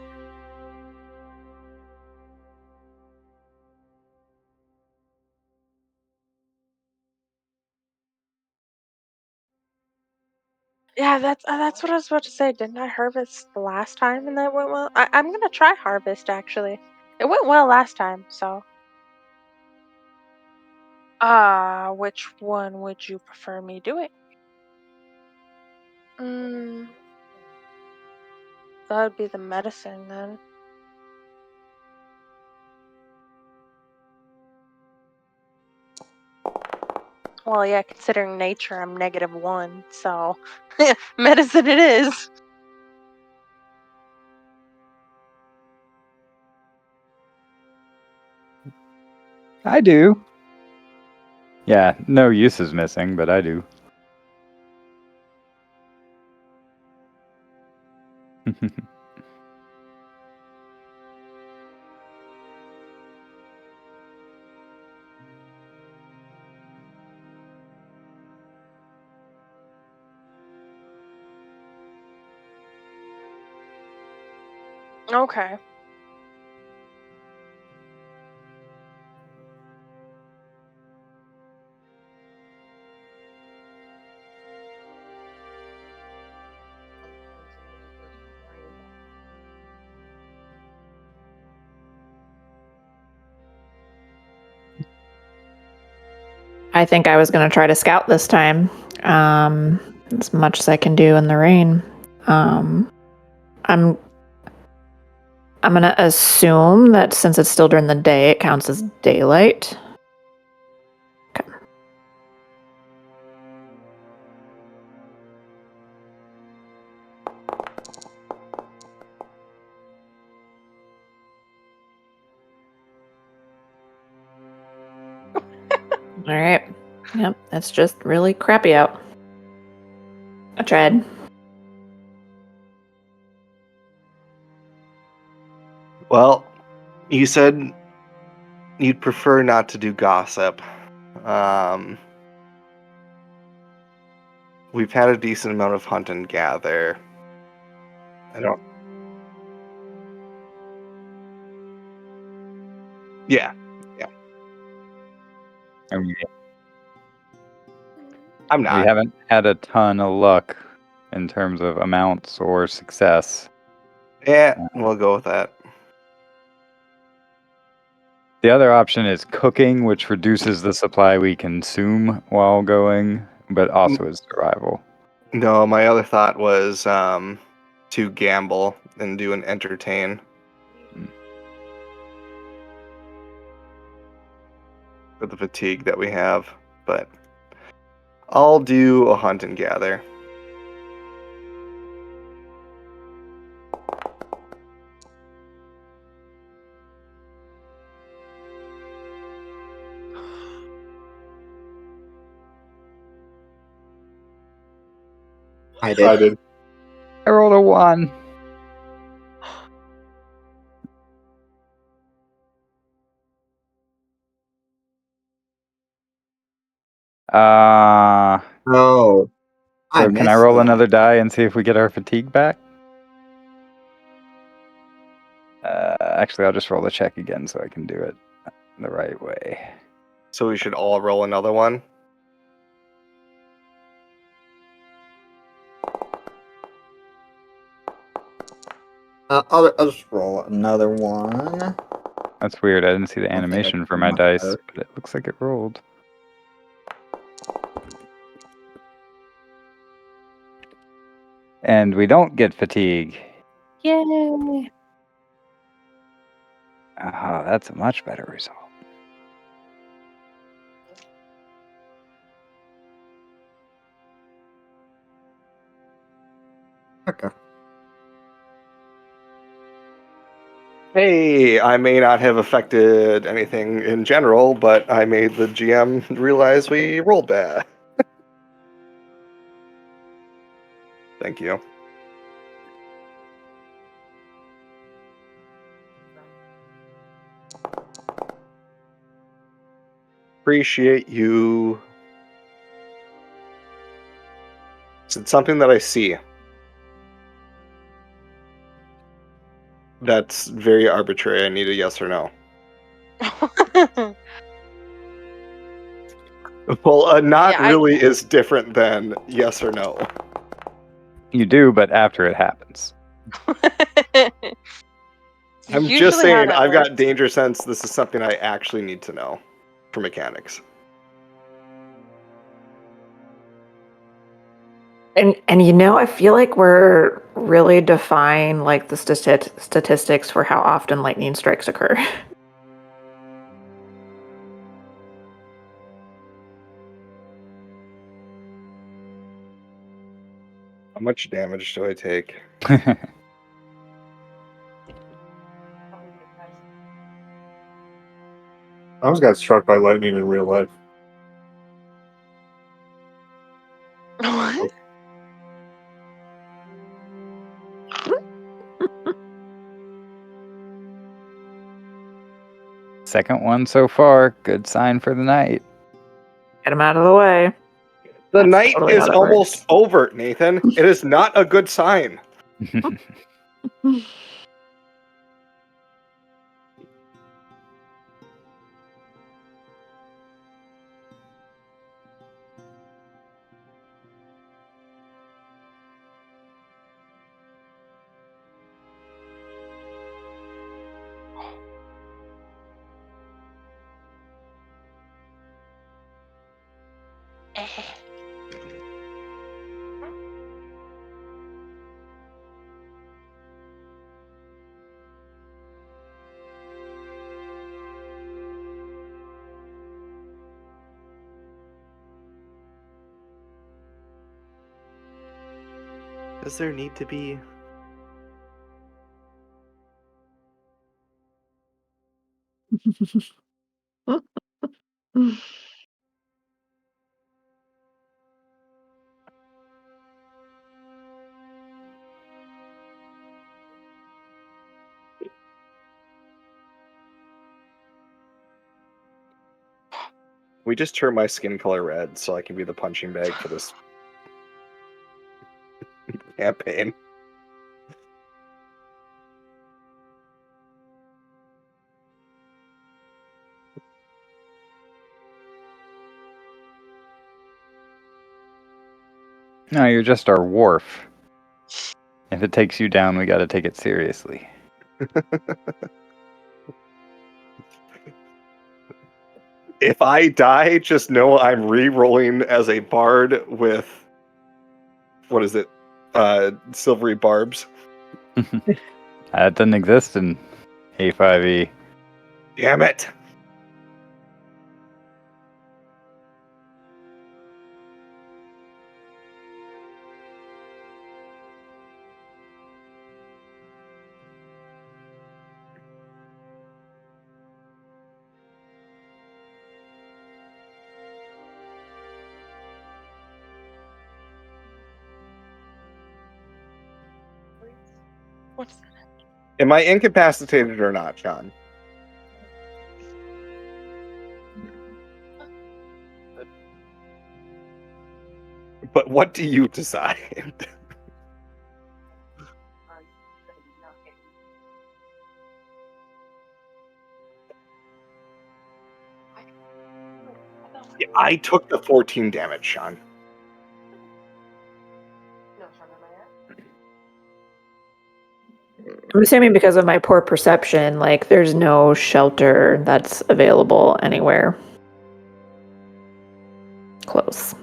Yeah, that's what I was about to say. Didn't I harvest the last time and that went well? I'm gonna try harvest actually. It went well last time, so. Which one would you prefer me doing? Mm, that would be the medicine then. Well, yeah, considering nature, I'm -1, so medicine it is. I do. Yeah, no use is missing, but I do. Okay. I think I was going to try to scout this time, as much as I can do in the rain. I'm going to assume that since it's still during the day, it counts as daylight. Okay. All right. Yep, it's just really crappy out. I tried. Well, you said you'd prefer not to do gossip. We've had a decent amount of hunt and gather. I don't. Yeah, I mean, I'm we not. haven't had a ton of luck in terms of amounts or success. Yeah, we'll go with that. The other option is cooking, which reduces the supply we consume while going, but also is survival. No, my other thought was to gamble and do an entertain. For the fatigue that we have, but I'll do a hunt and gather. I did. I did. I rolled a 1. Uh, Oh, so can I missed roll that. another die and see if we get our fatigue back? Actually, I'll just roll the check again so I can do it the right way. So we should all roll another one. I'll just roll another one. That's weird. I didn't see the I think I animation for can my much dice, better. but it looks like it rolled. And we don't get fatigue. Yay! Oh, that's a much better result. Okay. Hey, I may not have affected anything in general, but I made the GM realize we rolled bad. Thank you. Appreciate you. It's something that I see. That's very arbitrary. I need a yes or no. Well, not Yeah, really is different than yes or no. You do, but after it happens. I'm Usually just how saying, that I've got works. danger sense. This is something I actually need to know for mechanics. And you know, I feel like we're really defying like the statistics for how often lightning strikes occur. How much damage do I take? I almost got struck by lightning in real life. What? Second one so far. Good sign for the night. Get him out of the way. The That's night totally is how that almost works. over, Nathan. It is not a good sign. Does there need to be? We just turn my skin color red so I can be the punching bag for this campaign. No, you're just our wharf. If it takes you down, we gotta take it seriously. If I die, just know I'm re-rolling as a bard with what is it? Silvery barbs. That doesn't exist in A5e. Damn it. What's that? Am I incapacitated or not, Sean? But what do you decide? Yeah, I took the 14 damage, Sean. No, Sean, am I at? I'm assuming because of my poor perception, like there's no shelter that's available anywhere close.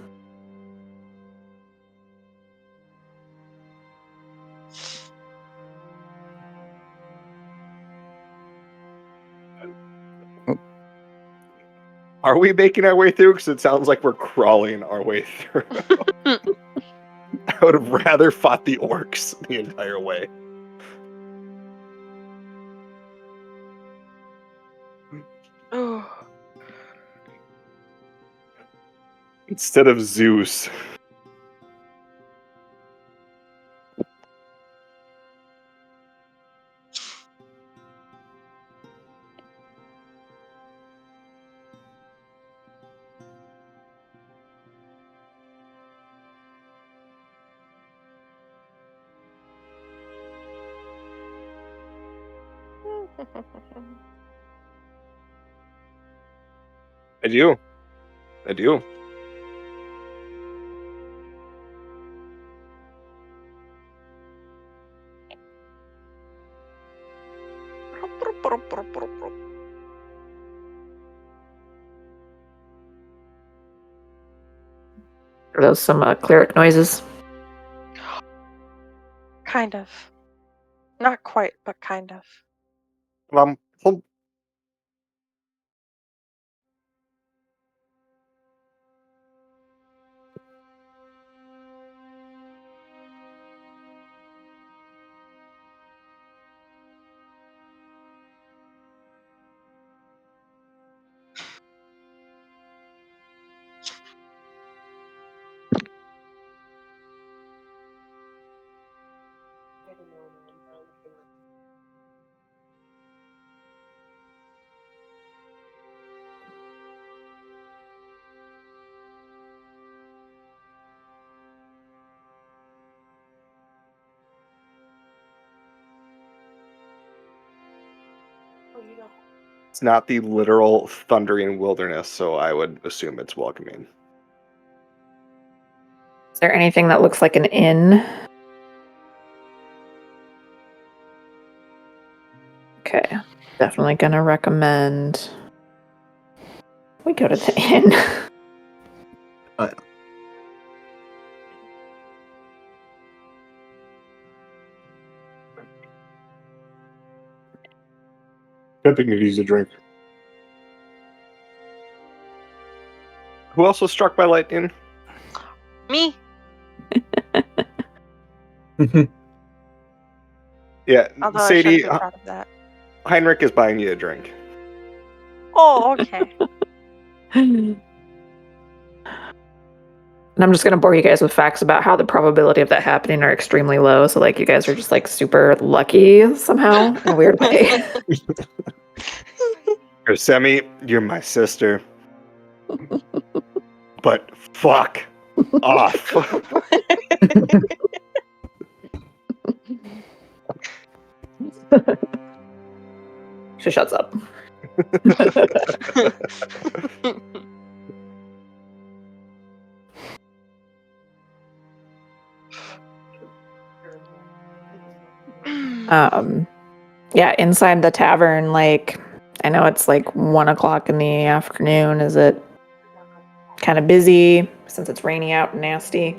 Are we making our way through? Because it sounds like we're crawling our way through. I would have rather fought the orcs the entire way. Oh, Instead of Zeus. I do. I do. Are those some cleric noises? kind of. Not quite, but kind of. Hold- It's not the literal thundering wilderness, so I would assume it's welcoming. Is there anything that looks like an inn? Okay, definitely gonna recommend we go to the inn. Pippin could use a drink. Who else was struck by lightning? Me? Yeah, Although I Sadie, shouldn't be proud of that. Heinrich is buying you a drink. Oh, okay. And I'm just gonna bore you guys with facts about how the probability of that happening are extremely low. So like you guys are just like super lucky somehow in a weird way. Semi, you're my sister. But fuck off. She shuts up. Yeah, inside the tavern, like I know it's like 1:00 in the afternoon. Is it kind of busy since it's rainy out and nasty?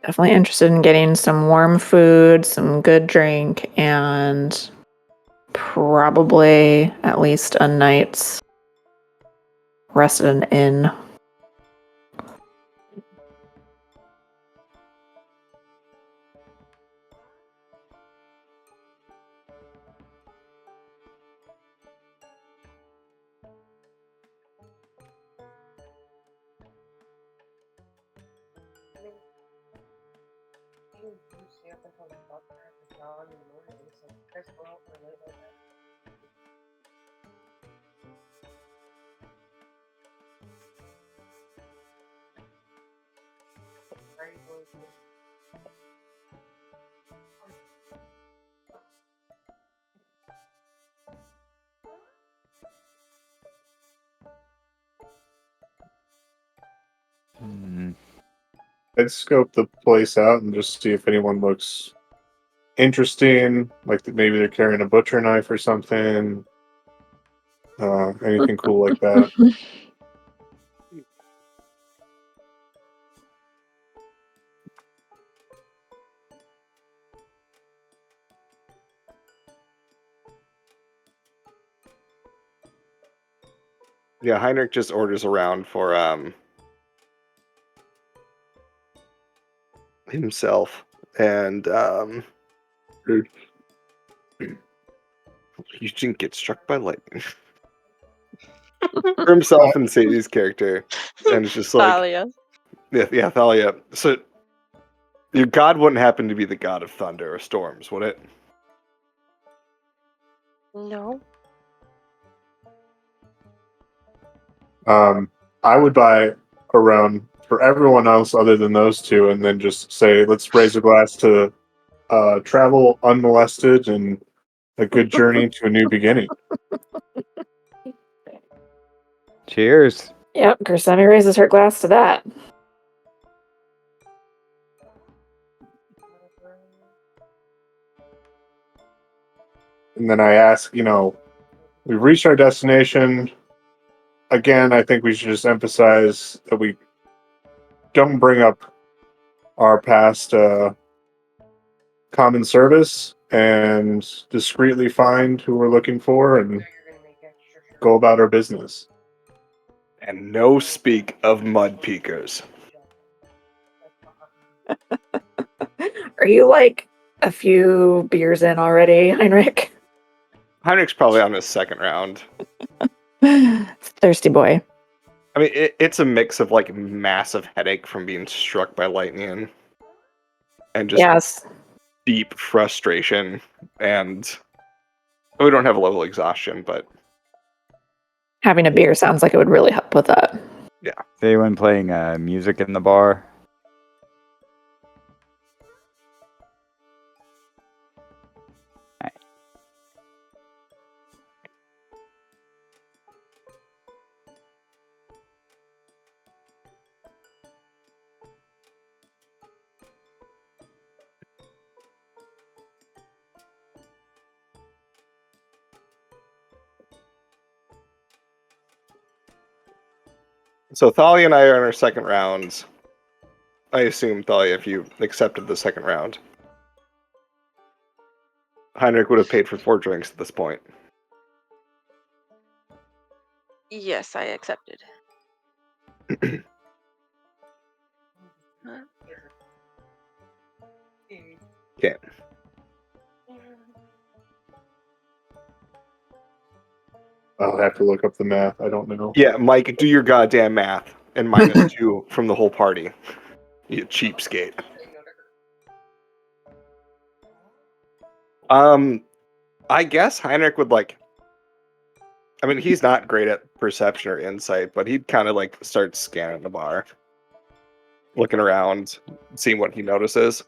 Definitely interested in getting some warm food, some good drink, and probably at least a night's rest at an inn. I mean, you stay up until the clock at the dawn in the morning, so guys go out for late like that. Are you going to? Hmm. I'd scope the place out and just see if anyone looks interesting, like maybe they're carrying a butcher knife or something. Anything cool like that. Yeah, Heinrich just orders around for himself and Rude. you didn't get struck by lightning. For himself and Sadie's character. And it's just like Thalia. yeah, Thalia. So your god wouldn't happen to be the god of thunder or storms, would it? No. I would buy around for everyone else other than those two, and then just say, let's raise a glass to travel unmolested and a good journey to a new beginning. Cheers. Yep, Gersemi raises her glass to that. And then I ask, we've reached our destination. Again, I think we should just emphasize that we don't bring up our past common service and discreetly find who we're looking for and Now you're gonna make extra sure. go about our business. And no speak of mud peakers. Are you like a few beers in already, Heinrich? Heinrich's probably on his second round. Thirsty boy. I mean, it's a mix of like massive headache from being struck by lightning and just Yes. deep frustration. And we don't have a level of exhaustion, but Having a beer sounds like it would really help with that. Is anyone playing music in the bar? so Thalia and I are in our second rounds. I assume, Thalia, if you accepted the second round, Heinrich would have paid for 4 drinks at this point. Yes, I accepted. Okay. I'll have to look up the math. I don't know. Yeah, Mike, do your goddamn math and -2 from the whole party. You cheapskate. I guess Heinrich would like. I mean, he's not great at perception or insight, but he'd kind of like start scanning the bar, looking around, seeing what he notices.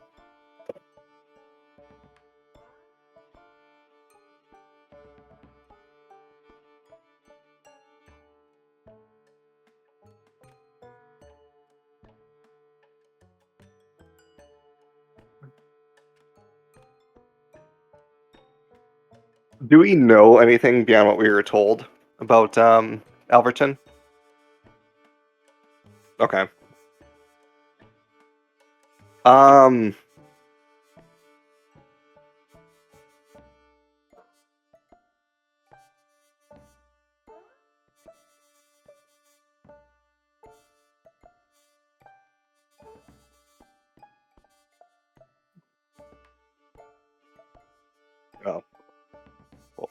Do we know anything beyond what we were told about Alverton? Okay.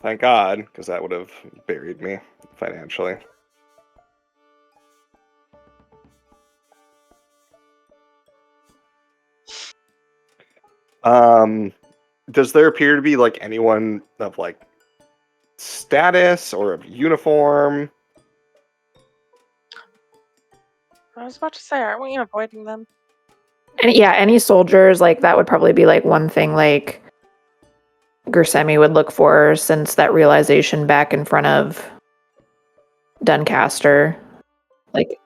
Thank God, because that would have buried me financially. Does there appear to be like anyone of like status or of uniform? I was about to say, aren't we avoiding them? And yeah, any soldiers, like that would probably be like one thing like Gersemi would look for, since that realization back in front of Doncaster. Like,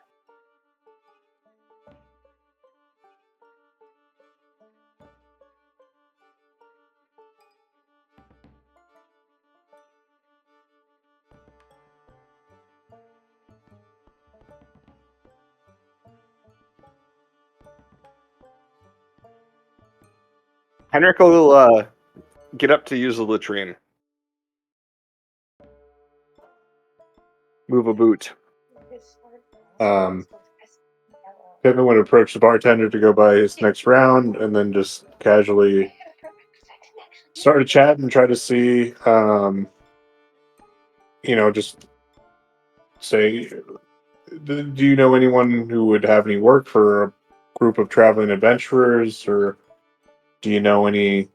Henrik will get up to use the latrine. Move a boot. Kevin would approach the bartender to go buy his next round, and then just casually start a chat and try to see, just say, do you know anyone who would have any work for a group of traveling adventurers, or do you know any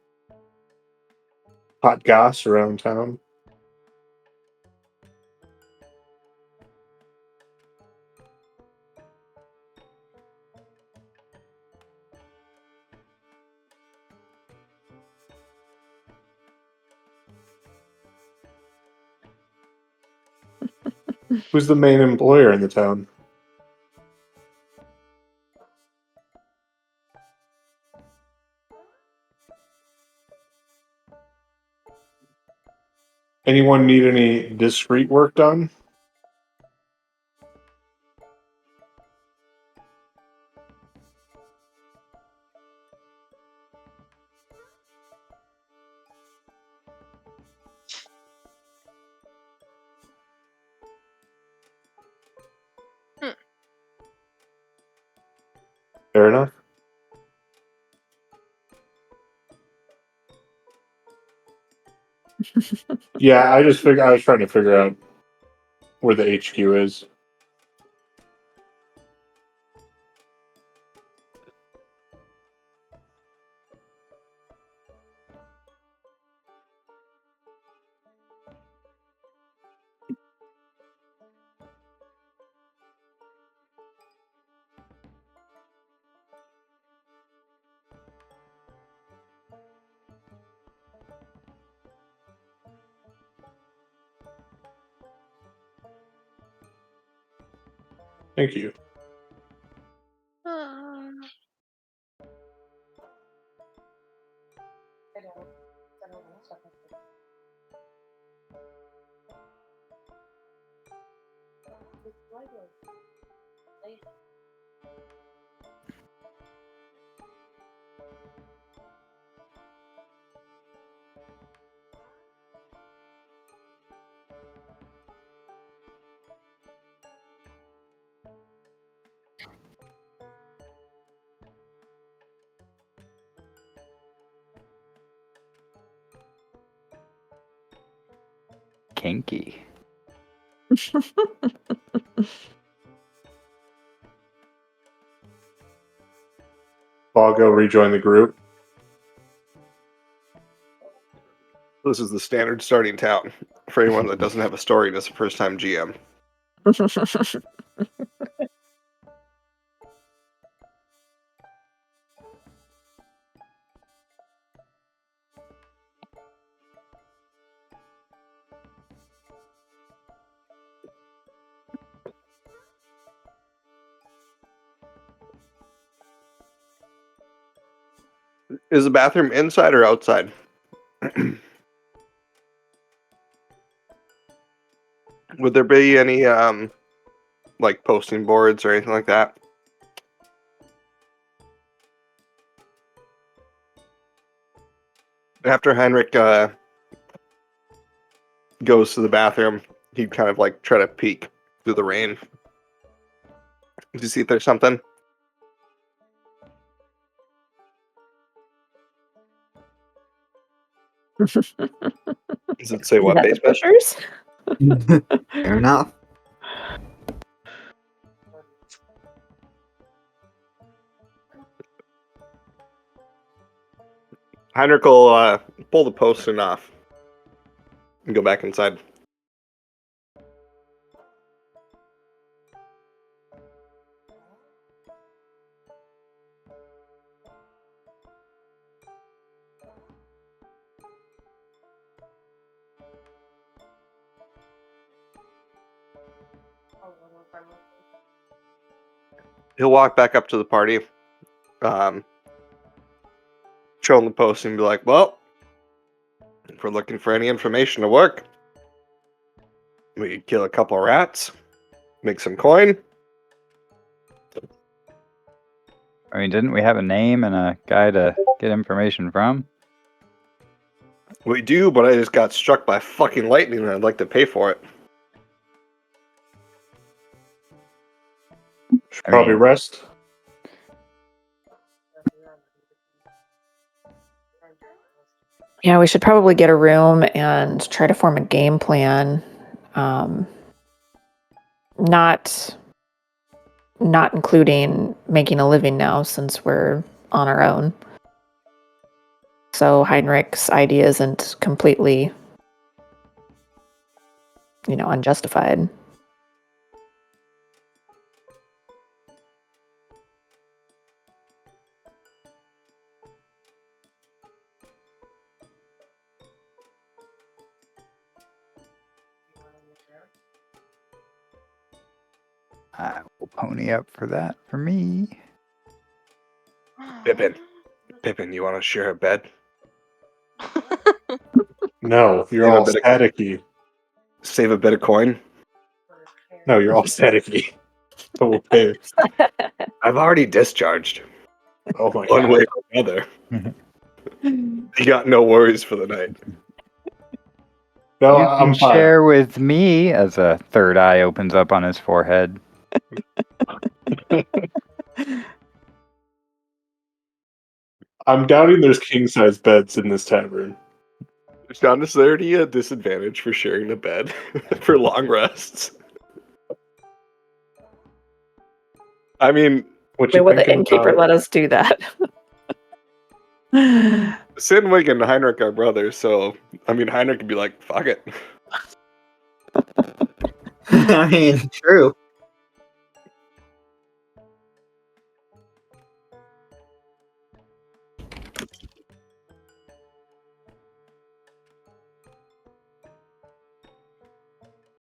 hot goss around town? Who's the main employer in the town? Anyone need any discreet work done? Fair enough. Yeah, I was trying to figure out where the HQ is. Thank you. Kinky. I'll go rejoin the group. This is the standard starting town for anyone that doesn't have a story and is a first time GM. Is the bathroom inside or outside? Would there be any like posting boards or anything like that? After Heinrich goes to the bathroom, he'd kind of like try to peek through the rain to see if there's something. Does it say You what got the basement? pictures? Fair enough. Heinrich will pull the posting off and go back inside. He'll walk back up to the party, show him the posting, and be like, "Well, if we're looking for any information to work, we could kill a couple of rats, make some coin." I mean, didn't we have a name and a guy to get information from? We do, but I just got struck by fucking lightning, and I'd like to pay for it. Should I probably mean- rest. Yeah, we should probably get a room and try to form a game plan. Not including making a living now since we're on our own. So Heinrich's idea isn't completely, unjustified. I will pony up for that for me. Pippin, you want to share a bed? No, you're Save a all bit of- staticky. Save a bit of coin? No, you're all staticky. But we'll pay. I've already discharged, Oh my one god. way or another. You got no worries for the night. No, You I'm can fine. share with me as a third eye opens up on his forehead. I'm doubting there's king size beds in this tavern. John, is there any disadvantage for sharing a bed for long rests? I mean, What Why you would the thinking innkeeper about? let us do that? Sinwig and Heinrich are brothers, so I mean, Heinrich could be like, "Fuck it." I mean, true.